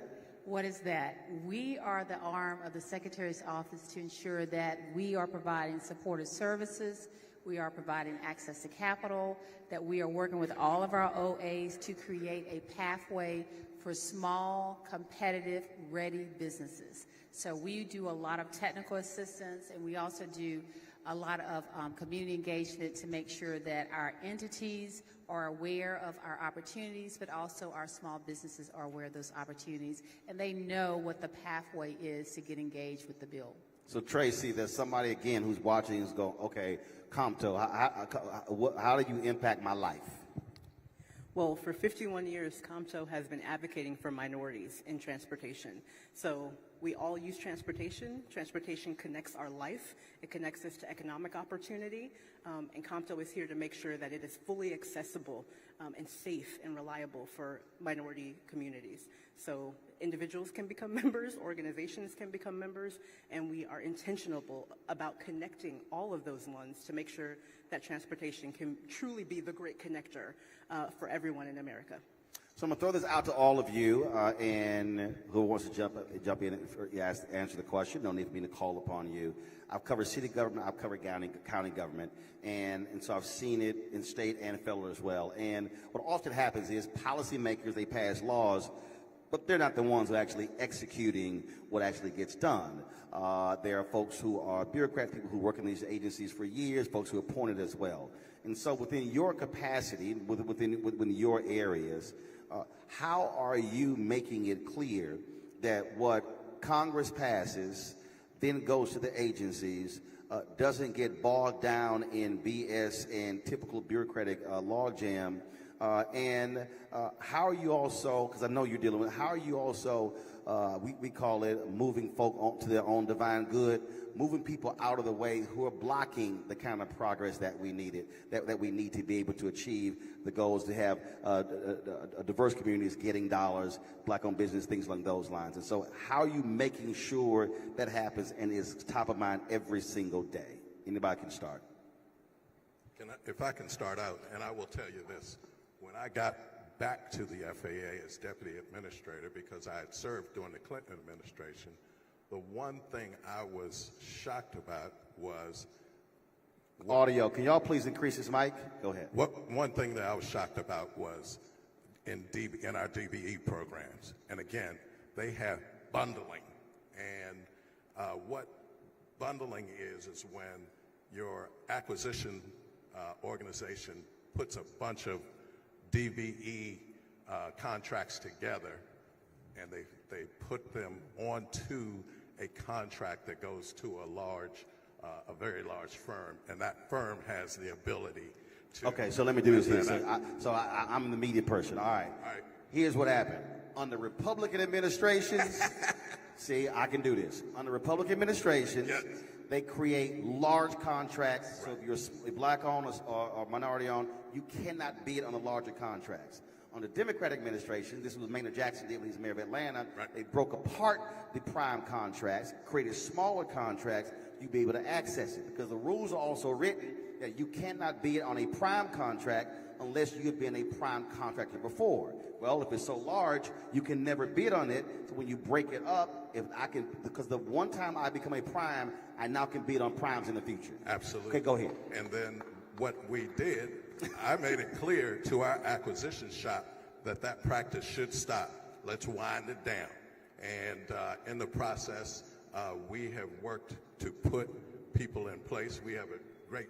Speaker 8: What is that? We are the arm of the Secretary's office to ensure that we are providing supportive services, we are providing access to capital, that we are working with all of our OAs to create a pathway for small, competitive, ready businesses. So we do a lot of technical assistance, and we also do a lot of community engagement to make sure that our entities are aware of our opportunities, but also our small businesses are aware of those opportunities, and they know what the pathway is to get engaged with the bill.
Speaker 1: So, Tracy, there's somebody, again, who's watching who's going, okay, Compto, how do you impact my life?
Speaker 2: Well, for 51 years, COMTO has been advocating for minorities in transportation. So we all use transportation. Transportation connects our life. It connects us to economic opportunity. And COMTO is here to make sure that it is fully accessible and safe and reliable for minority communities. So individuals can become members, organizations can become members, and we are intentional about connecting all of those ones to make sure that transportation can truly be the great connector for everyone in America.
Speaker 1: So I'm going to throw this out to all of you, and who wants to jump in and answer the question. No need for me to call upon you. I've covered city government, I've covered county government, and so I've seen it in state and federal as well. And what often happens is policymakers, they pass laws, but they're not the ones who are actually executing what actually gets done. There are folks who are bureaucrats, people who work in these agencies for years, folks who are appointed as well. And so within your capacity, within your areas, how are you making it clear that what Congress passes then goes to the agencies, doesn't get bogged down in BS and typical bureaucratic logjam? And how are you also, because I know you're dealing with, how are you also, we call it moving folk to their own divine good, moving people out of the way who are blocking the kind of progress that we needed, that we need to be able to achieve the goals to have diverse communities getting dollars, black-owned business, things along those lines. And so how are you making sure that happens and is top of mind every single day Anybody can start.
Speaker 7: If I can start out, and I will tell you this, when I got back to the FAA as deputy administrator, because I had served during the Clinton administration, the one thing I was shocked about was
Speaker 1: Audio. Can y'all please increase this mic? Go ahead.
Speaker 7: one thing that I was shocked about was in our DBE programs. And again, they have bundling. And what bundling is when your acquisition organization puts a bunch of DBE contracts together, and they put them onto a contract that goes to a very large firm, and that firm has the ability to...
Speaker 1: Okay, so let me do this here. I'm the media person. All right. Here's what happened. Under Republican administrations, see, I can do this. Under Republican administrations, they create large contracts. So if you're a black-owned or minority-owned, you cannot bid on the larger contracts. Under Democratic administration, this was Maynard Jackson did when he was mayor of Atlanta. They broke apart the prime contracts, created smaller contracts. You'd be able to access it because the rules are also written that you cannot bid on a prime contract unless you have been a prime contractor before. Well, if it's so large, you can never bid on it. So when you break it up, because the one time I become a prime, I now can bid on primes in the future.
Speaker 7: Absolutely.
Speaker 1: Okay, go ahead.
Speaker 7: And then what we did, I made it clear to our acquisition shop that practice should stop. Let's wind it down. And in the process, we have worked to put people in place. We have a great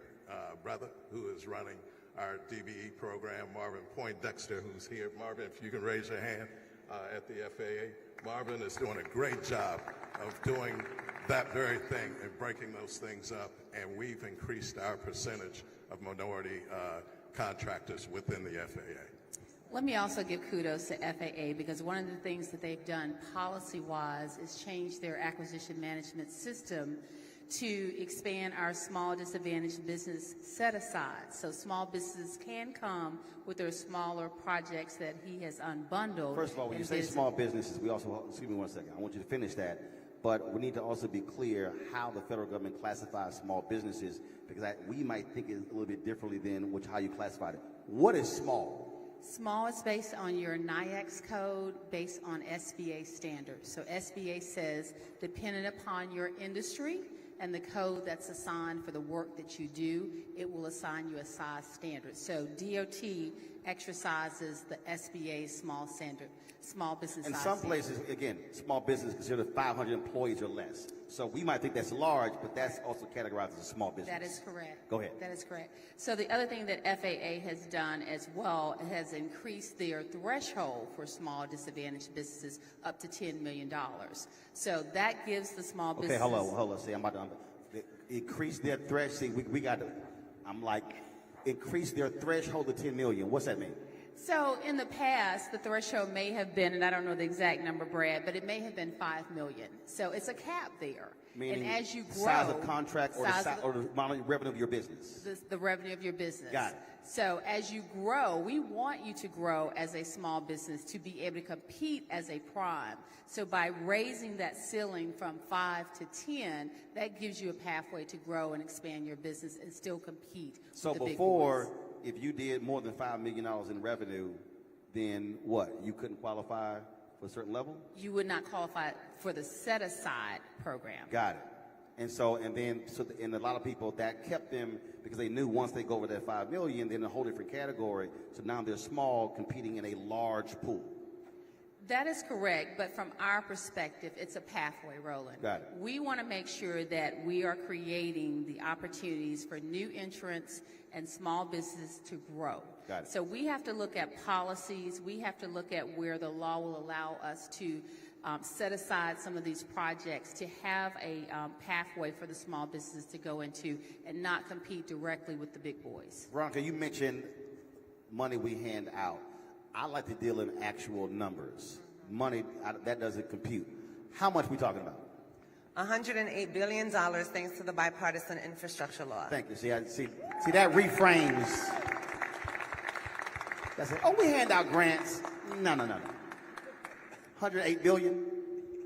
Speaker 7: brother who is running our DBE program, Marvin Poindexter, who's here. Marvin, if you can raise your hand at the FAA. Marvin is doing a great job of doing that very thing and breaking those things up, and we've increased our percentage of minority contractors within the FAA.
Speaker 8: Let me also give kudos to FAA because one of the things that they've done policy-wise is change their acquisition management system to expand our small disadvantaged business set-aside. So small businesses can come with their smaller projects that he has unbundled.
Speaker 1: First of all, when you say small businesses, we also, excuse me 1 second, I want you to finish that, but we need to also be clear how the federal government classifies small businesses because we might think it a little bit differently than how you classified it. What is small?
Speaker 8: Small is based on your NIAX code based on SBA standards. So SBA says, depending upon your industry and the code that's assigned for the work that you do, it will assign you a size standard. So DOT exercises the SBA small business
Speaker 1: In
Speaker 8: size
Speaker 1: some
Speaker 8: standard.
Speaker 1: places, again, small business is considered 500 employees or less. So we might think that's large, but that's also categorized as a small business.
Speaker 8: That is correct.
Speaker 1: Go ahead.
Speaker 8: That is correct. So the other thing that FAA has done as well has increased their threshold for small disadvantaged businesses up to $10 million. So that gives the small businesses...
Speaker 1: Okay, hold on. See, I'm about to increase their threshold. See, we got to... I'm like, increase their threshold to 10 million. What's that mean?
Speaker 8: So in the past, the threshold may have been, and I don't know the exact number, Brad, but it may have been 5 million. So it's a cap there.
Speaker 1: Meaning
Speaker 8: and as you grow,
Speaker 1: size of contract or the amount of revenue of your business.
Speaker 8: The revenue of your business.
Speaker 1: Got it.
Speaker 8: So as you grow, we want you to grow as a small business to be able to compete as a prime. So by raising that ceiling from 5 to 10, that gives you a pathway to grow and expand your business and still compete.
Speaker 1: So
Speaker 8: with the
Speaker 1: before,
Speaker 8: big boys.
Speaker 1: if you did more than $5 million in revenue, then what? You couldn't qualify for a certain level?
Speaker 8: You would not qualify for the set-aside program.
Speaker 1: Got it. And a lot of people, that kept them because they knew once they go over that 5 million, they're in a whole different category. So now they're small, competing in a large pool.
Speaker 8: That is correct, but from our perspective, it's a pathway, Roland.
Speaker 1: Got it.
Speaker 8: We want to make sure that we are creating the opportunities for new entrants and small business to grow.
Speaker 1: Got it.
Speaker 8: So we have to look at policies. We have to look at where the law will allow us to set aside some of these projects to have a pathway for the small businesses to go into and not compete directly with the big boys.
Speaker 1: Veronica, you mentioned money we hand out. I like to deal in actual numbers. Money, that doesn't compute. How much are we talking about?
Speaker 5: $108 billion thanks to the Bipartisan Infrastructure Law.
Speaker 1: Thank you. See, that reframes. That's it. Oh, we hand out grants. No. 108 billion.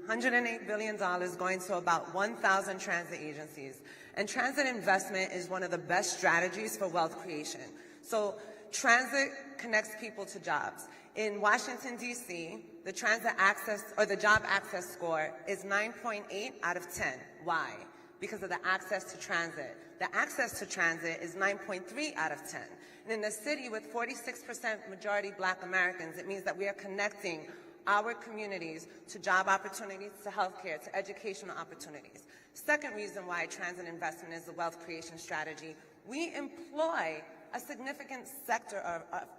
Speaker 5: $108 billion going to about 1,000 transit agencies. And transit investment is one of the best strategies for wealth creation. So transit connects people to jobs. In Washington, D.C., the transit access or the job access score is 9.8 out of 10. Why? Because of the access to transit. The access to transit is 9.3 out of 10. And in a city with 46% majority Black Americans, it means that we are connecting our communities to job opportunities, to healthcare, to educational opportunities. Second reason why transit investment is a wealth creation strategy, we employ a significant sector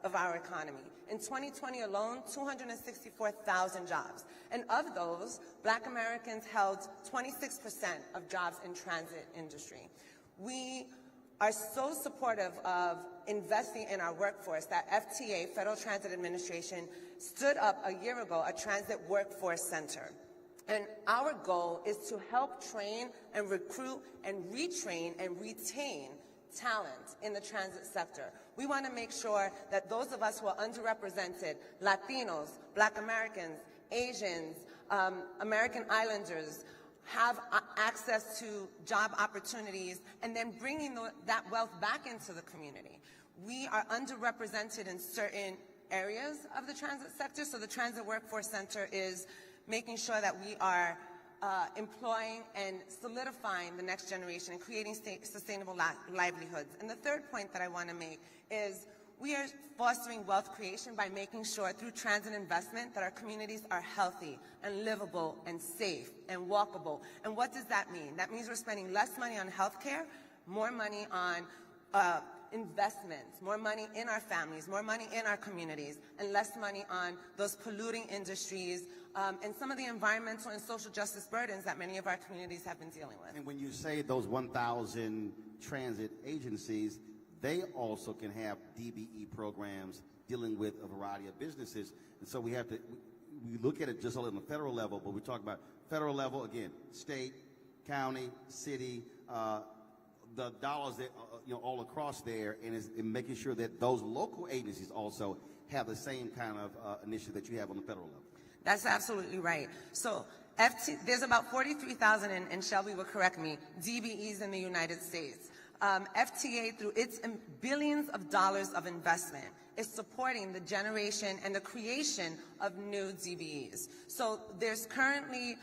Speaker 5: of our economy. In 2020 alone, 264,000 jobs. And of those, Black Americans held 26% of jobs in transit industry. We are so supportive of investing in our workforce that FTA, Federal Transit Administration, stood up a year ago a transit workforce center. And our goal is to help train and recruit and retrain and retain talent in the transit sector. We want to make sure that those of us who are underrepresented, Latinos, Black Americans, Asians, American Islanders, have access to job opportunities and then bringing that wealth back into the community. We are underrepresented in certain areas of the transit sector, so the Transit Workforce Center is making sure that we are employing and solidifying the next generation and creating sustainable livelihoods. And the third point that I want to make is we are fostering wealth creation by making sure through transit investment that our communities are healthy and livable and safe and walkable. And what does that mean? That means we're spending less money on healthcare, more money on investments, more money in our families, more money in our communities, and less money on those polluting industries and some of the environmental and social justice burdens that many of our communities have been dealing with.
Speaker 1: And when you say those 1,000 transit agencies, they also can have DBE programs dealing with a variety of businesses. And so we look at it just on the federal level, but we talk about federal level, again, state, county, city, the dollars that, all across there, and making sure that those local agencies also have the same kind of initiative that you have on the federal level.
Speaker 5: That's absolutely right. So there's about 43,000, and Shelby will correct me, DBEs in the United States. FTA, through its billions of dollars of investment, is supporting the generation and the creation of new DBEs. So there's currently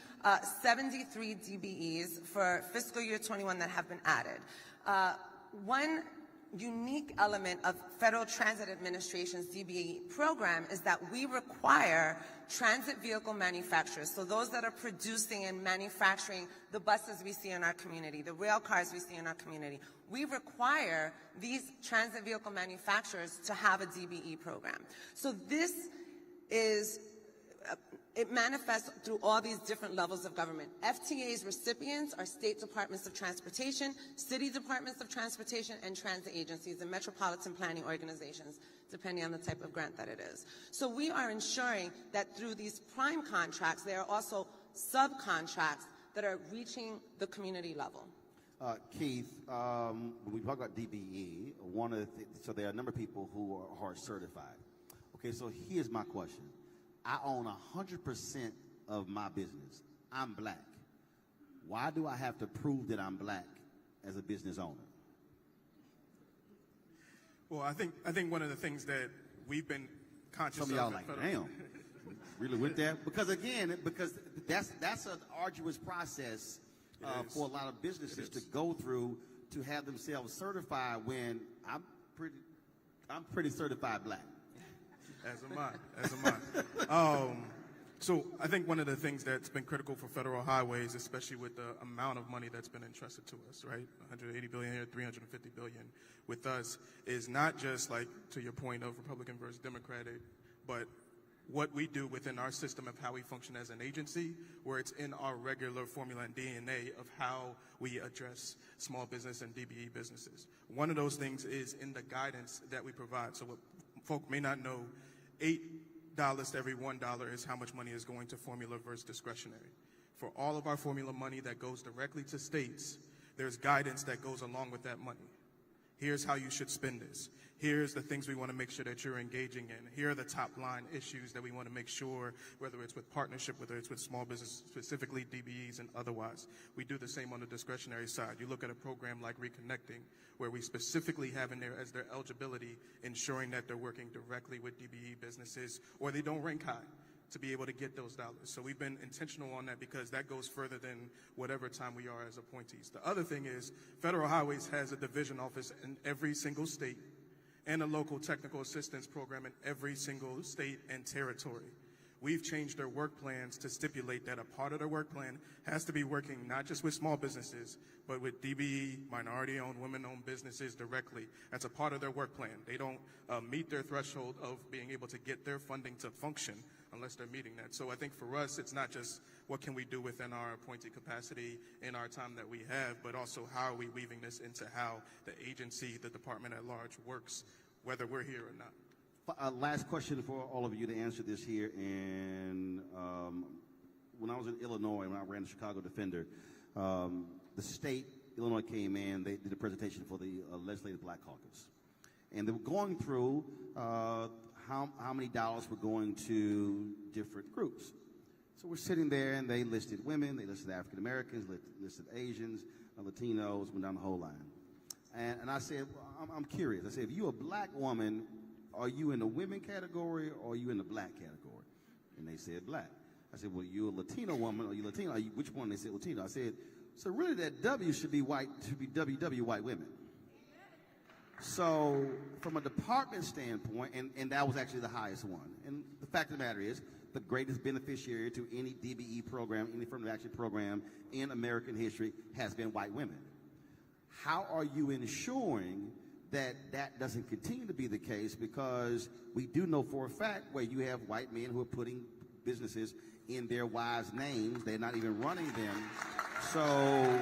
Speaker 5: 73 DBEs for fiscal year 21 that have been added. One unique element of Federal Transit Administration's DBE program is that we require transit vehicle manufacturers, so those that are producing and manufacturing the buses we see in our community, the rail cars we see in our community, we require these transit vehicle manufacturers to have a DBE program. So this is it manifests through all these different levels of government. FTA's recipients are state departments of transportation, city departments of transportation, and transit agencies and metropolitan planning organizations, depending on the type of grant that it is. So we are ensuring that through these prime contracts, there are also subcontracts that are reaching the community level.
Speaker 1: Keith, when we talk about DBE, so there are a number of people who are certified. Okay, so here's my question. I own 100% of my business. I'm black. Why do I have to prove that I'm black as a business owner?
Speaker 6: Well, I think one of the things that we've been conscious of.
Speaker 1: Some of y'all like, damn, really went there? Because that's an arduous process for a lot of businesses to go through to have themselves certified when I'm pretty certified black.
Speaker 6: As am I. So I think one of the things that's been critical for federal highways, especially with the amount of money that's been entrusted to us, right? 180 billion here, 350 billion with us, is not just like, to your point of Republican versus Democratic, but what we do within our system of how we function as an agency, where it's in our regular formula and DNA of how we address small business and DBE businesses. One of those things is in the guidance that we provide. So what folk may not know, $8 to every $1 is how much money is going to formula versus discretionary. For all of our formula money that goes directly to states, there's guidance that goes along with that money. Here's how you should spend this. Here's the things we want to make sure that you're engaging in. Here are the top line issues that we want to make sure, whether it's with partnership, whether it's with small business, specifically DBEs and otherwise. We do the same on the discretionary side. You look at a program like Reconnecting, where we specifically have in there as their eligibility, ensuring that they're working directly with DBE businesses or they don't rank high to be able to get those dollars. So we've been intentional on that because that goes further than whatever time we are as appointees. The other thing is Federal Highways has a division office in every single state and a local technical assistance program in every single state and territory. We've changed their work plans to stipulate that a part of their work plan has to be working not just with small businesses, but with DBE, minority-owned, women-owned businesses directly. That's a part of their work plan. They don't meet their threshold of being able to get their funding to function unless they're meeting that. So I think for us, it's not just what can we do within our appointed capacity in our time that we have, but also how are we weaving this into how the agency, the department at large works, whether we're here or not.
Speaker 1: Last question for all of you to answer this here. And when I was in Illinois, when I ran the Chicago Defender, the state, Illinois came in, they did a presentation for the Legislative Black Caucus. And they were going through how many dollars were going to different groups. So we're sitting there, and they listed women, they listed African Americans, listed Asians, Latinos, went down the whole line. And I said, well, I'm curious. I said, if you're a black woman, are you in the women category or are you in the black category? And they said black. I said, well, you're a Latino woman, or you Latino? Which one? They said Latino. I said, so really that W should be white, should be WW, white women. So from a department standpoint, and that was actually the highest one. And the fact of the matter is, the greatest beneficiary to any DBE program, any affirmative action program in American history has been white women. How are you ensuring that that doesn't continue to be the case? Because we do know for a fact where you have white men who are putting businesses in their wives' names. They're not even running them. So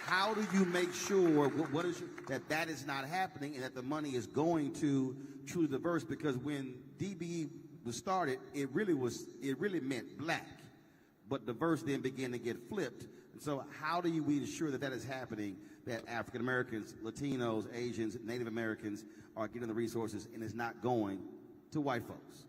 Speaker 1: how do you make sure that is not happening and that the money is going to truly diverse? Because when DBE was started, it really meant black, but diverse then began to get flipped. And so how do we ensure that is happening, that African Americans, Latinos, Asians, Native Americans are getting the resources and it's not going to white folks?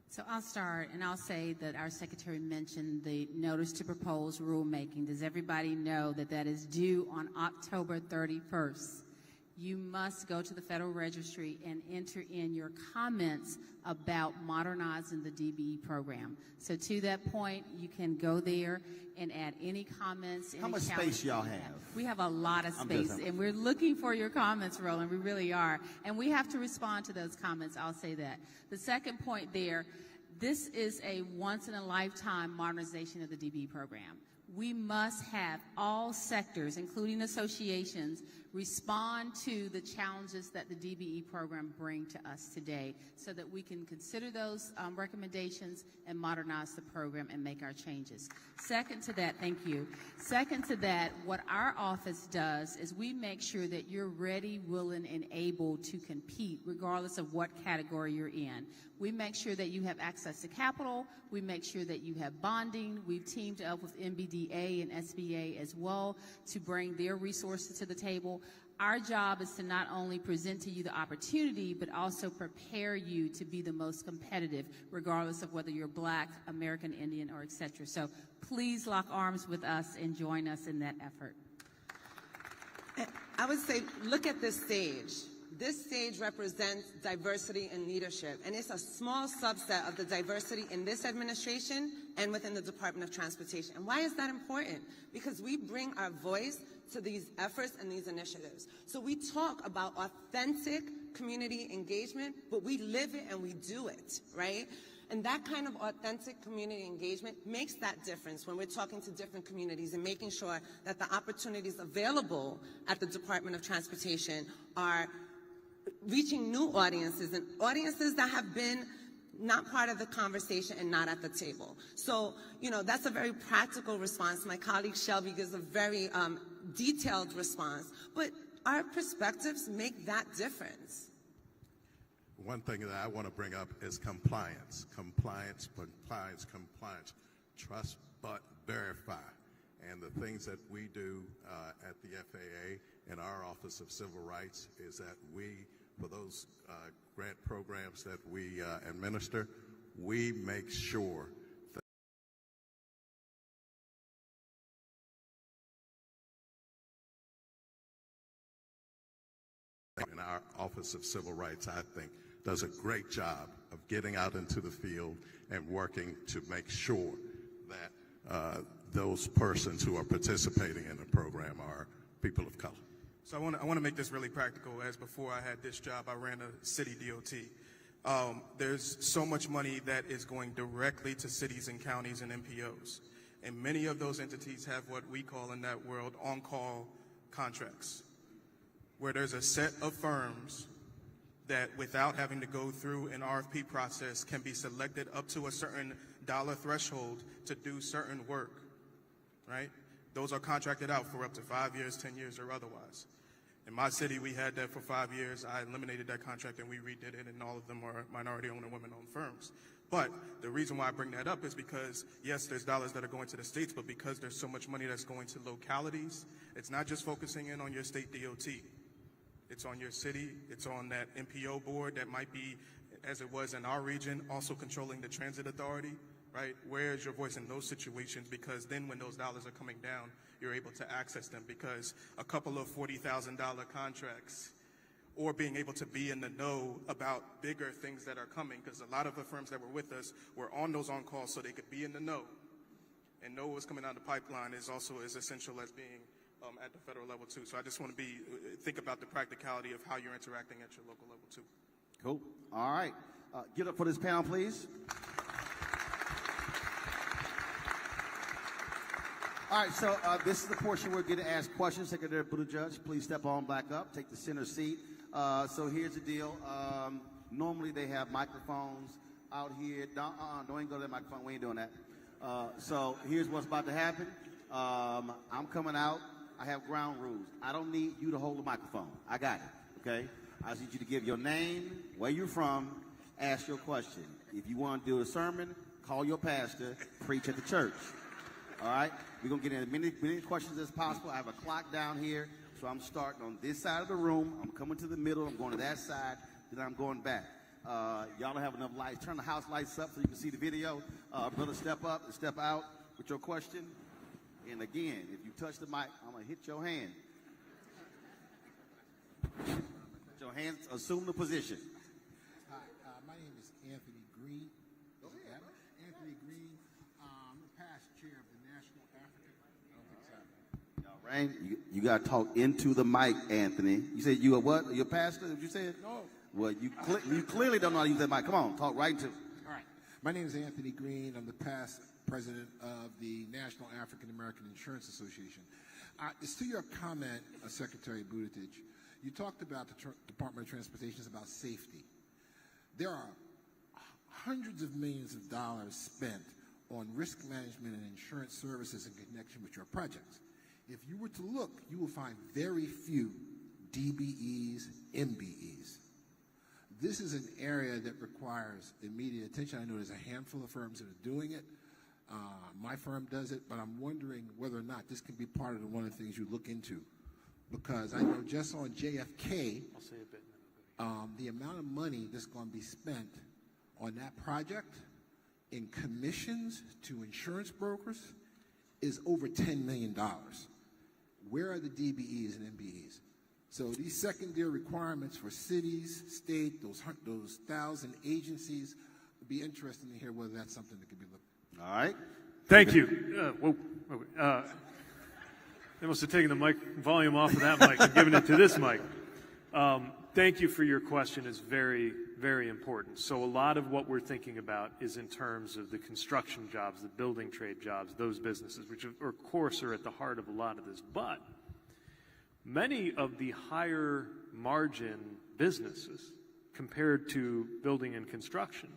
Speaker 8: So I'll start, and I'll say that our secretary mentioned the notice to propose rulemaking. Does everybody know that that is due on October 31st? You must go to the Federal Registry and enter in your comments about modernizing the DBE program. So to that point, you can go there and add any comments.
Speaker 1: How much space y'all have?
Speaker 8: We have a lot of space, and we're looking for your comments, Roland. We really are. And we have to respond to those comments. I'll say that. The second point there, this is a once-in-a-lifetime modernization of the DBE program. We must have all sectors, including associations, respond to the challenges that the DBE program bring to us today so that we can consider those recommendations and modernize the program and make our changes. Second to that, thank you. Second to that, what our office does is we make sure that you're ready, willing, and able to compete regardless of what category you're in. We make sure that you have access to capital. We make sure that you have bonding. We've teamed up with NBDA and SBA as well to bring their resources to the table. Our job is to not only present to you the opportunity, but also prepare you to be the most competitive, regardless of whether you're Black, American Indian, or et cetera. So please lock arms with us and join us in that effort.
Speaker 5: I would say, look at this stage. This stage represents diversity in leadership, and it's a small subset of the diversity in this administration and within the Department of Transportation. And why is that important? Because we bring our voice to these efforts and these initiatives. So we talk about authentic community engagement, but we live it and we do it, right? And that kind of authentic community engagement makes that difference when we're talking to different communities and making sure that the opportunities available at the Department of Transportation are reaching new audiences and audiences that have been not part of the conversation and not at the table. So, you know, that's a very practical response. My colleague Shelby gives a very detailed response, but our perspectives make that difference.
Speaker 7: One thing that I want to bring up is compliance. Compliance, compliance, compliance. Trust but verify. And the things that we do at the FAA in our Office of Civil Rights is that we, for those grant programs that we administer, we make sure that in our Office of Civil Rights, I think, does a great job of getting out into the field and working to make sure that those persons who are participating in the program are people of color.
Speaker 6: So I want to make this really practical. As before I had this job, I ran a city DOT. There's so much money that is going directly to cities and counties and MPOs. And many of those entities have what we call in that world on-call contracts, where there's a set of firms that, without having to go through an RFP process, can be selected up to a certain dollar threshold to do certain work, right? Those are contracted out for up to 5 years, 10 years, or otherwise. In my city, we had that for 5 years. I eliminated that contract and we redid it, and all of them are minority-owned and women-owned firms. But the reason why I bring that up is because, yes, there's dollars that are going to the states, but because there's so much money that's going to localities, it's not just focusing in on your state DOT. It's on your city, it's on that MPO board that might be, as it was in our region, also controlling the transit authority, right? Where is your voice in those situations? Because then when those dollars are coming down, you're able to access them, because a couple of $40,000 contracts, or being able to be in the know about bigger things that are coming, because a lot of the firms that were with us were on those on-calls so they could be in the know and know what's coming down the pipeline, is also as essential as being at the federal level too. So I just want to think about the practicality of how you're interacting at your local level too.
Speaker 1: Cool. All right. Get up for this panel, please. All right, so this is the portion where we're going to ask questions. Secretary Buttigieg, please step on back up, take the center seat. So here's the deal. Normally they have microphones out here. Don't even go to that microphone. We ain't doing that. So here's what's about to happen. I'm coming out. I have ground rules. I don't need you to hold the microphone. I got it, okay? I just need you to give your name, where you're from, ask your question. If you want to do a sermon, call your pastor, preach at the church. All right? We're going to get in as many questions as possible. I have a clock down here, so I'm starting on this side of the room. I'm coming to the middle. I'm going to that side. Then I'm going back. Y'all don't have enough lights. Turn the house lights up so you can see the video. Brother, step up and step out with your question. And again, if you touch the mic, I'm going to hit your hand. Put your hands, assume the position.
Speaker 9: Hi, my name is Anthony Green. Anthony Green. I'm the past chair of the National African. I don't think so.
Speaker 1: Rain, you got to talk into the mic, Anthony. You said you a what? You're a pastor? Did you say it?
Speaker 9: No.
Speaker 1: Well, you clearly don't know how to use that mic. Come on, talk right into it.
Speaker 9: All right. My name is Anthony Green. I'm the past president of the National African American Insurance Association. It's to your comment, Secretary Buttigieg. You talked about the Department of Transportation about safety. There are hundreds of millions of dollars spent on risk management and insurance services in connection with your projects. If you were to look, you will find very few DBEs, MBEs. This is an area that requires immediate attention. I know there's a handful of firms that are doing it. My firm does it, but I'm wondering whether or not this can be part of one of the things you look into. Because I know just on JFK,
Speaker 3: I'll say a bit.
Speaker 9: the amount of money that's going to be spent on that project in commissions to insurance brokers is over $10 million. Where are the DBEs and MBEs? So these secondary requirements for cities, state, those 1,000 agencies, would be interesting to hear whether that's something that could be looked at.
Speaker 1: All right.
Speaker 3: Thank you. They must have taken the mic volume off of that mic and given it to this mic. Thank you for your question. It's very, very important. So a lot of what we're thinking about is in terms of the construction jobs, the building trade jobs, those businesses, which of course are at the heart of a lot of this. But many of the higher margin businesses compared to building and construction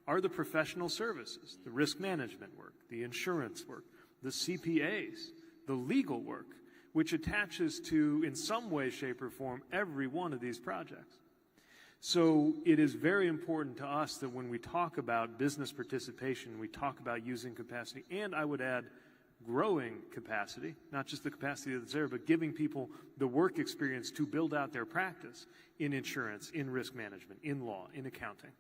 Speaker 3: are the professional services, the risk management work, the insurance work, the CPAs, the legal work, which attaches to, in some way, shape, or form, every one of these projects. So it is very important to us that when we talk about business participation, we talk about using capacity, and I would add growing capacity, not just the capacity that's there, but giving people the work experience to build out their practice in insurance, in risk management, in law, in accounting.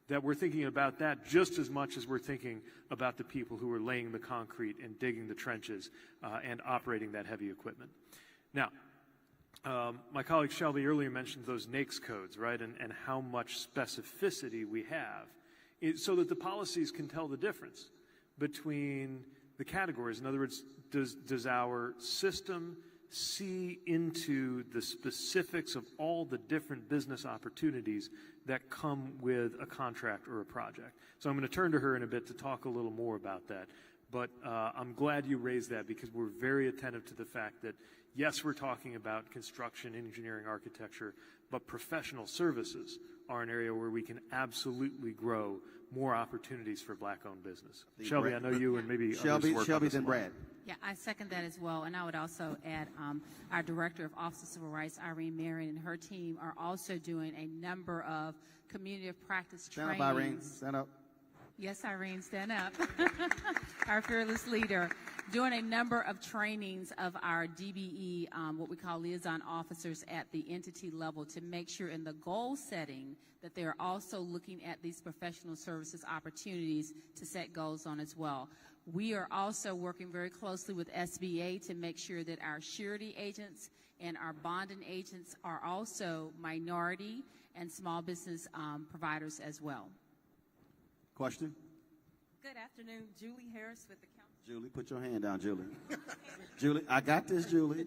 Speaker 3: That we're thinking about that just as much as we're thinking about the people who are laying the concrete and digging the trenches and operating that heavy equipment. Now, my colleague Shelby earlier mentioned those NAICS codes, right, and how much specificity we have so that the policies can tell the difference between the categories. In other words, does our system see into the specifics of all the different business opportunities that come with a contract or a project? So I'm going to turn to her in a bit to talk a little more about that. But I'm glad you raised that because we're very attentive to the fact that, yes, we're talking about construction, engineering, architecture, but professional services are an area where we can absolutely grow more opportunities for black-owned business. Shelby, I know you and maybe
Speaker 1: Shelby,
Speaker 3: others work on this
Speaker 1: then Brad.
Speaker 8: Yeah, I second that as well. And I would also add our Director of Office of Civil Rights, Irene Marion, and her team are also doing a number of community of practice trainings.
Speaker 1: Stand up, Irene. Stand up.
Speaker 8: Yes, Irene, stand up. Our fearless leader, doing a number of trainings of our DBE, what we call liaison officers at the entity level, to make sure in the goal setting that they're also looking at these professional services opportunities to set goals on as well. We are also working very closely with SBA to make sure that our surety agents and our bonding agents are also minority and small business providers as well.
Speaker 1: Question?
Speaker 10: Good afternoon. Julie Harris with the Council.
Speaker 1: Julie, put your hand down, Julie. Julie, I got this, Julie.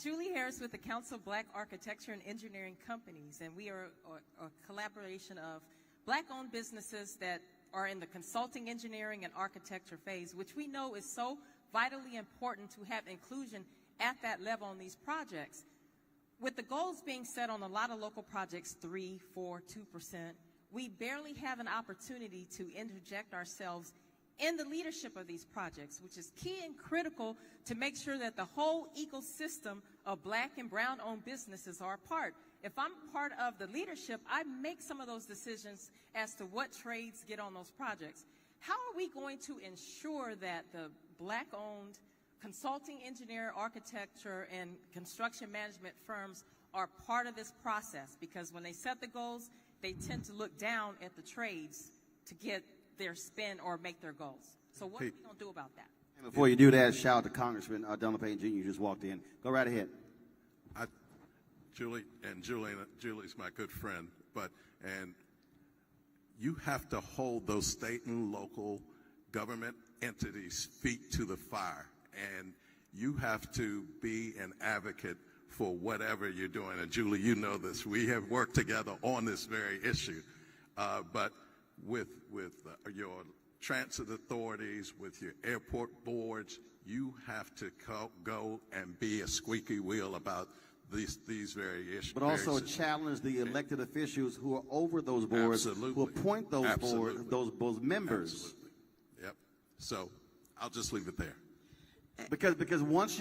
Speaker 10: Julie Harris with the Council of Black Architecture and Engineering Companies, and we are a collaboration of black-owned businesses that are in the consulting, engineering, and architecture phase, which we know is so vitally important to have inclusion at that level on these projects. With the goals being set on a lot of local projects, 3, 4, 2%, we barely have an opportunity to interject ourselves in the leadership of these projects, which is key and critical to make sure that the whole ecosystem of black and brown-owned businesses are a part. If I'm part of the leadership, I make some of those decisions as to what trades get on those projects. How are we going to ensure that the black-owned consulting, engineer, architecture, and construction management firms are part of this process? Because when they set the goals, they tend to look down at the trades to get their spin or make their goals. So what are we going to do about that?
Speaker 1: And before you do that, shout out to Congressman Donald Payne Jr. who just walked in. Go right ahead.
Speaker 7: Julie's my good friend, and you have to hold those state and local government entities' feet to the fire, and you have to be an advocate for whatever you're doing. And Julie, you know this. We have worked together on this very issue, but with your transit authorities, with your airport boards, you have to go and be a squeaky wheel about these very issues.
Speaker 1: But also challenge the elected officials who are over those boards, who appoint those boards, those members.
Speaker 7: Absolutely. Yep. So I'll just leave it there.
Speaker 1: Because once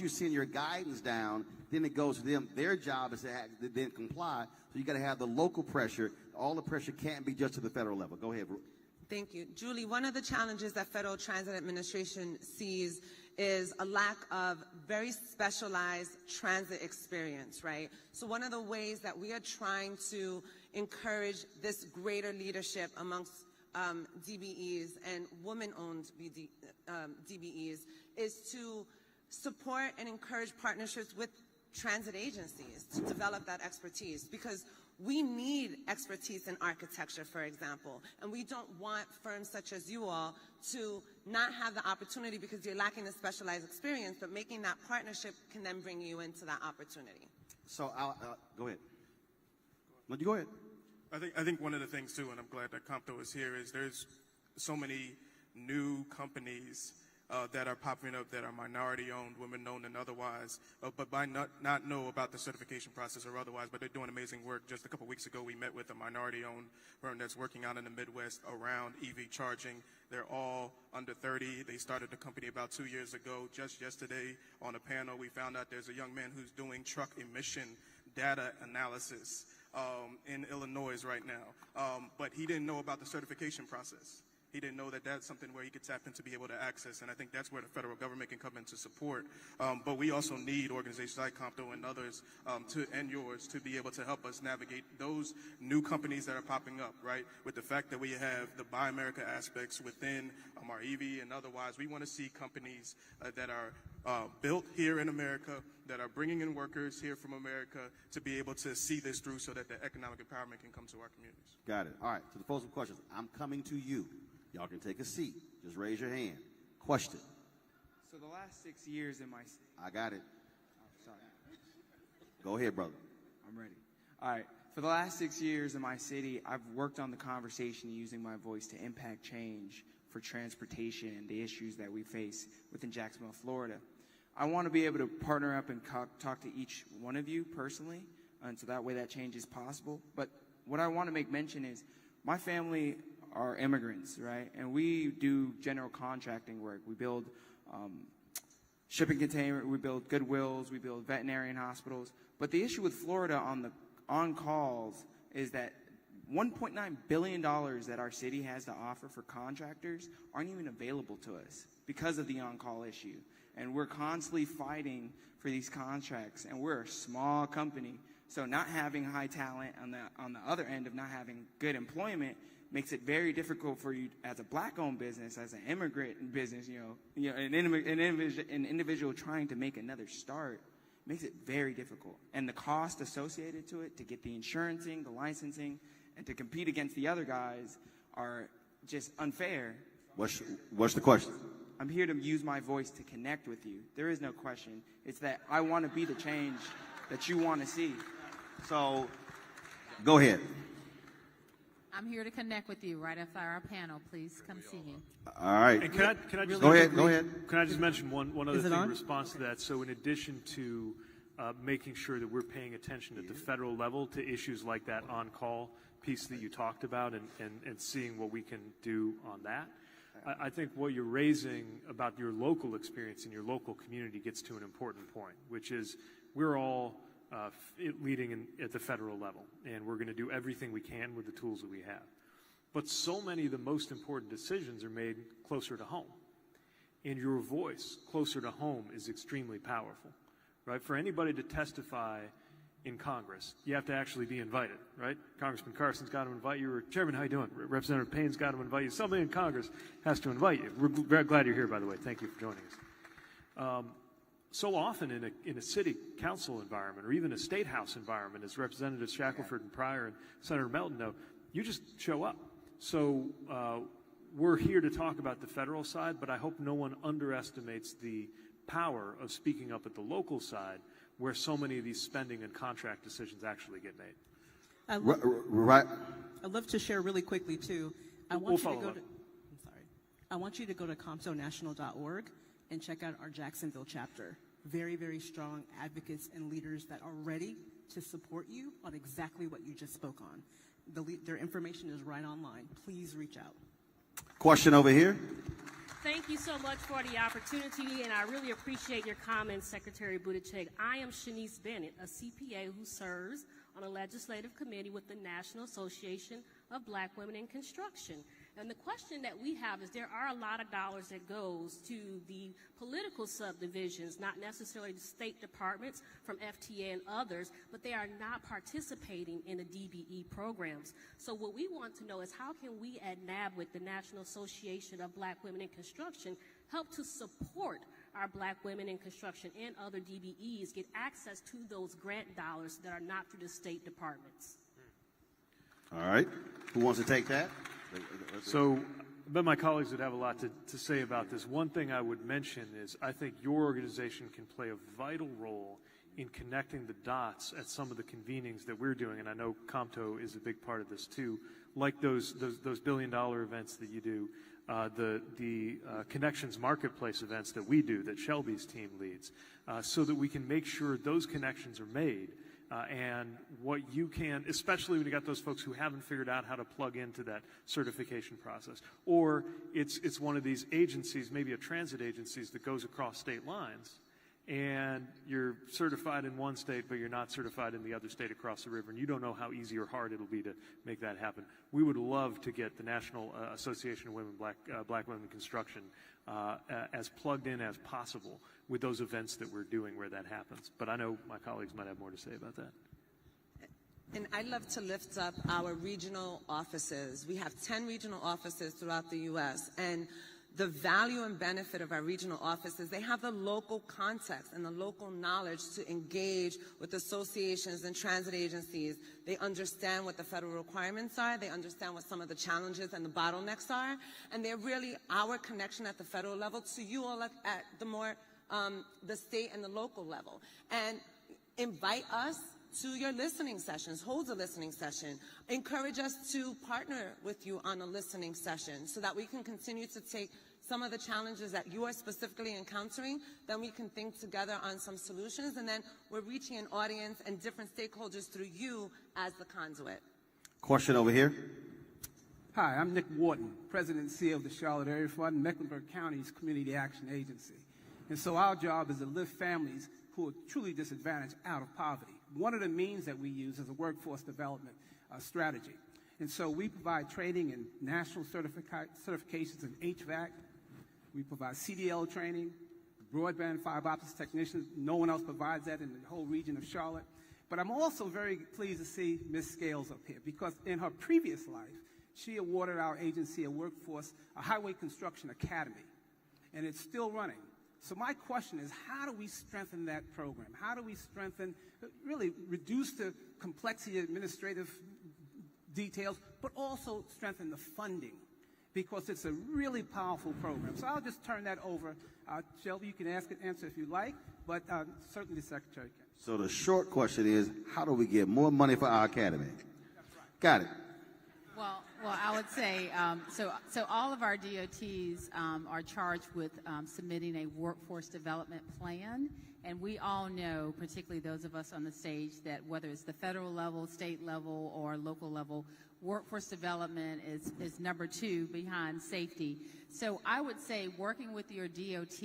Speaker 1: you send your guidance down, then it goes to them. Their job is to then comply. So you got to have the local pressure. All the pressure can't be just to the federal level. Go ahead.
Speaker 5: Thank you. Julie, one of the challenges that Federal Transit Administration sees is a lack of very specialized transit experience, right? So one of the ways that we are trying to encourage this greater leadership amongst DBEs and women-owned DBEs is to support and encourage partnerships with transit agencies to develop that expertise, because we need expertise in architecture, for example, and we don't want firms such as you all to not have the opportunity because you're lacking the specialized experience, but making that partnership can then bring you into that opportunity.
Speaker 1: So go ahead. No, you go ahead.
Speaker 6: I think one of the things, too, and I'm glad that Compto is here, is there's so many new companies that are popping up that are minority-owned, women-owned, and otherwise, but by not know about the certification process or otherwise, but they're doing amazing work. Just a couple weeks ago, we met with a minority-owned firm that's working out in the Midwest around EV charging. They're all under 30. They started the company about 2 years ago. Just yesterday on a panel, we found out there's a young man who's doing truck emission data analysis in Illinois right now, but he didn't know about the certification process. He didn't know that that's something where he could tap in to be able to access, and I think that's where the federal government can come in to support. But we also need organizations like COMPTO and others, and yours, to be able to help us navigate those new companies that are popping up, right? With the fact that we have the Buy America aspects within our EV and otherwise, we want to see companies that are built here in America, that are bringing in workers here from America, to be able to see this through so that the economic empowerment can come to our communities.
Speaker 1: Got it. All right, to the posing questions. I'm coming to you. Y'all can take a seat. Just raise your hand. Question.
Speaker 11: So the last 6 years in my...
Speaker 1: I got it.
Speaker 11: Oh, sorry.
Speaker 1: Go ahead, brother.
Speaker 11: I'm ready. All right. For the last 6 years in my city, I've worked on the conversation using my voice to impact change for transportation and the issues that we face within Jacksonville, Florida. I want to be able to partner up and talk to each one of you personally, and so that way that change is possible. But what I want to make mention is my family are immigrants, right? And we do general contracting work. We build shipping containers, we build Goodwills, we build veterinarian hospitals. But the issue with Florida on the on-calls is that $1.9 billion that our city has to offer for contractors aren't even available to us because of the on-call issue. And we're constantly fighting for these contracts, and we're a small company. So not having high talent on the other end of not having good employment makes it very difficult for you as a black-owned business, as an immigrant business, an individual trying to make another start, makes it very difficult. And the cost associated to it, to get the insurancing, the licensing, and to compete against the other guys are just unfair.
Speaker 1: What's the question?
Speaker 11: I'm here to use my voice to connect with you. There is no question. It's that I want to be the change that you want to see.
Speaker 1: So, go ahead.
Speaker 12: I'm here to connect with you right after our panel. Please come see me.
Speaker 1: All right.
Speaker 3: And can I just
Speaker 1: go ahead?
Speaker 3: Can I just mention one other thing in response to that? So in addition to making sure that we're paying attention at the federal level to issues like that on-call piece that you talked about and seeing what we can do on that, I think what you're raising about your local experience in your local community gets to an important point, which is we're all leading at the federal level, and we're going to do everything we can with the tools that we have. But so many of the most important decisions are made closer to home, and your voice closer to home is extremely powerful, right? For anybody to testify in Congress, you have to actually be invited, right? Congressman Carson's got to invite you, or Chairman, how you doing? Representative Payne's got to invite you. Somebody in Congress has to invite you. We're very glad you're here, by the way. Thank you for joining us. So often in a city council environment or even a state house environment, as Representatives Shackelford and Pryor and Senator Melton know, you just show up. So we're here to talk about the federal side, but I hope no one underestimates the power of speaking up at the local side where so many of these spending and contract decisions actually get made.
Speaker 2: Right. I'd love to share really quickly, too. I want you to go to comptonational.org and check out our Jacksonville chapter. Very, very strong advocates and leaders that are ready to support you on exactly what you just spoke on. Their information is right online. Please reach out.
Speaker 1: Question over here.
Speaker 13: Thank you so much for the opportunity, and I really appreciate your comments, Secretary Buttigieg. I am Shanice Bennett, a CPA who serves on a legislative committee with the National Association of Black Women in Construction. And the question that we have is there are a lot of dollars that goes to the political subdivisions, not necessarily the state departments from FTA and others, but they are not participating in the DBE programs. So what we want to know is how can we at NABWIC, the National Association of Black Women in Construction, help to support our Black women in construction and other DBEs get access to those grant dollars that are not through the state departments.
Speaker 1: All right. Who wants to take that?
Speaker 3: So I bet my colleagues would have a lot to say about this. One thing I would mention is I think your organization can play a vital role in connecting the dots at some of the convenings that we're doing, and I know COMTO is a big part of this too, like those billion-dollar events that you do, the Connections Marketplace events that we do, that Shelby's team leads, so that we can make sure those connections are made. And what you can, especially when you got those folks who haven't figured out how to plug into that certification process, or it's one of these agencies, maybe a transit agencies that goes across state lines, and you're certified in one state, but you're not certified in the other state across the river, and you don't know how easy or hard it'll be to make that happen. We would love to get the National Association of Women, Black Women in Construction as plugged in as possible with those events that we're doing where that happens. But I know my colleagues might have more to say about that.
Speaker 5: And I'd love to lift up our regional offices. We have 10 regional offices throughout the U.S., and the value and benefit of our regional offices, they have the local context and the local knowledge to engage with associations and transit agencies. They understand what the federal requirements are. They understand what some of the challenges and the bottlenecks are. And they're really our connection at the federal level to you all at the more, the state and the local level. And invite us to your listening sessions, hold a listening session. Encourage us to partner with you on a listening session so that we can continue to take some of the challenges that you are specifically encountering, then we can think together on some solutions, and then we're reaching an audience and different stakeholders through you as the conduit.
Speaker 1: Question over here.
Speaker 14: Hi, I'm Nick Wharton, President and CEO of the Charlotte Area Fund, Mecklenburg County's Community Action Agency. And so our job is to lift families who are truly disadvantaged out of poverty. One of the means that we use is a workforce development strategy. And so we provide training in national certifications in HVAC. We provide CDL training, broadband fiber optics technicians. No one else provides that in the whole region of Charlotte. But I'm also very pleased to see Ms. Scales up here, because in her previous life, she awarded our agency a highway construction academy, and it's still running. So my question is, how do we strengthen that program? How do we really reduce the complexity of administrative details, but also strengthen the funding? Because it's a really powerful program. So I'll just turn that over. Shelby, you can answer if you like, but certainly the Secretary can.
Speaker 1: So the short question is, how do we get more money for our academy? Got it.
Speaker 8: Well, I would say, so all of our DOTs are charged with submitting a workforce development plan. And we all know, particularly those of us on the stage, that whether it's the federal level, state level, or local level, workforce development is number 2 behind safety. So I would say working with your DOT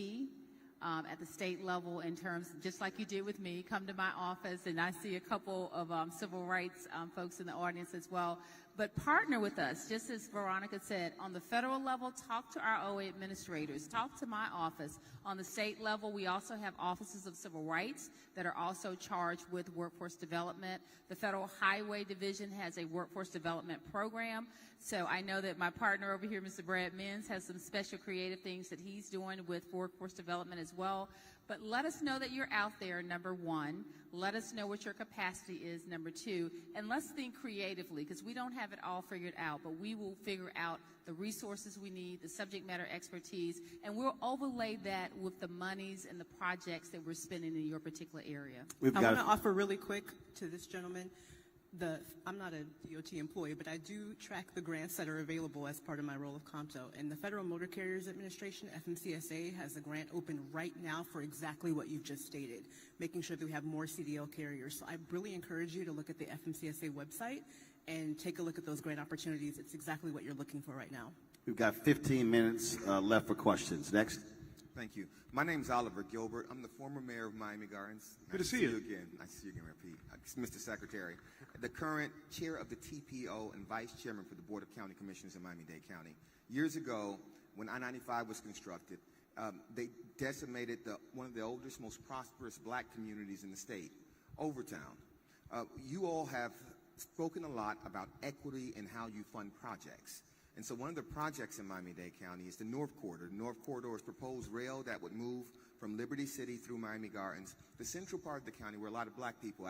Speaker 8: at the state level in terms, just like you did with me, come to my office, and I see a couple of civil rights folks in the audience as well. But partner with us, just as Veronica said, on the federal level, talk to our OA administrators, talk to my office. On the state level, we also have offices of civil rights that are also charged with workforce development. The Federal Highway Division has a workforce development program. So I know that my partner over here, Mr. Brad Menz, has some special creative things that he's doing with workforce development as well. But let us know that you're out there, number 1. Let us know what your capacity is, number 2. And let's think creatively, because we don't have it all figured out, but we will figure out the resources we need, the subject matter expertise, and we'll overlay that with the monies and the projects that we're spending in your particular area.
Speaker 2: I want to offer really quick to this gentleman. I'm not a DOT employee, but I do track the grants that are available as part of my role of COMTO. And the Federal Motor Carriers Administration, FMCSA, has a grant open right now for exactly what you've just stated, making sure that we have more CDL carriers. So I really encourage you to look at the FMCSA website and take a look at those grant opportunities. It's exactly what you're looking for right now.
Speaker 1: We've got 15 minutes left for questions. Next.
Speaker 15: Thank you. My name is Oliver Gilbert. I'm the former mayor of Miami Gardens.
Speaker 1: Good to see you.
Speaker 15: Again. Nice to see you again, Pete. Mr. Secretary, the current chair of the TPO and vice chairman for the Board of County Commissioners in Miami-Dade County. Years ago, when I-95 was constructed, they decimated one of the oldest, most prosperous black communities in the state, Overtown. You all have spoken a lot about equity and how you fund projects. And so one of the projects in Miami-Dade County is the North Corridor. The North Corridor is proposed rail that would move from Liberty City through Miami Gardens, the central part of the county where a lot of black people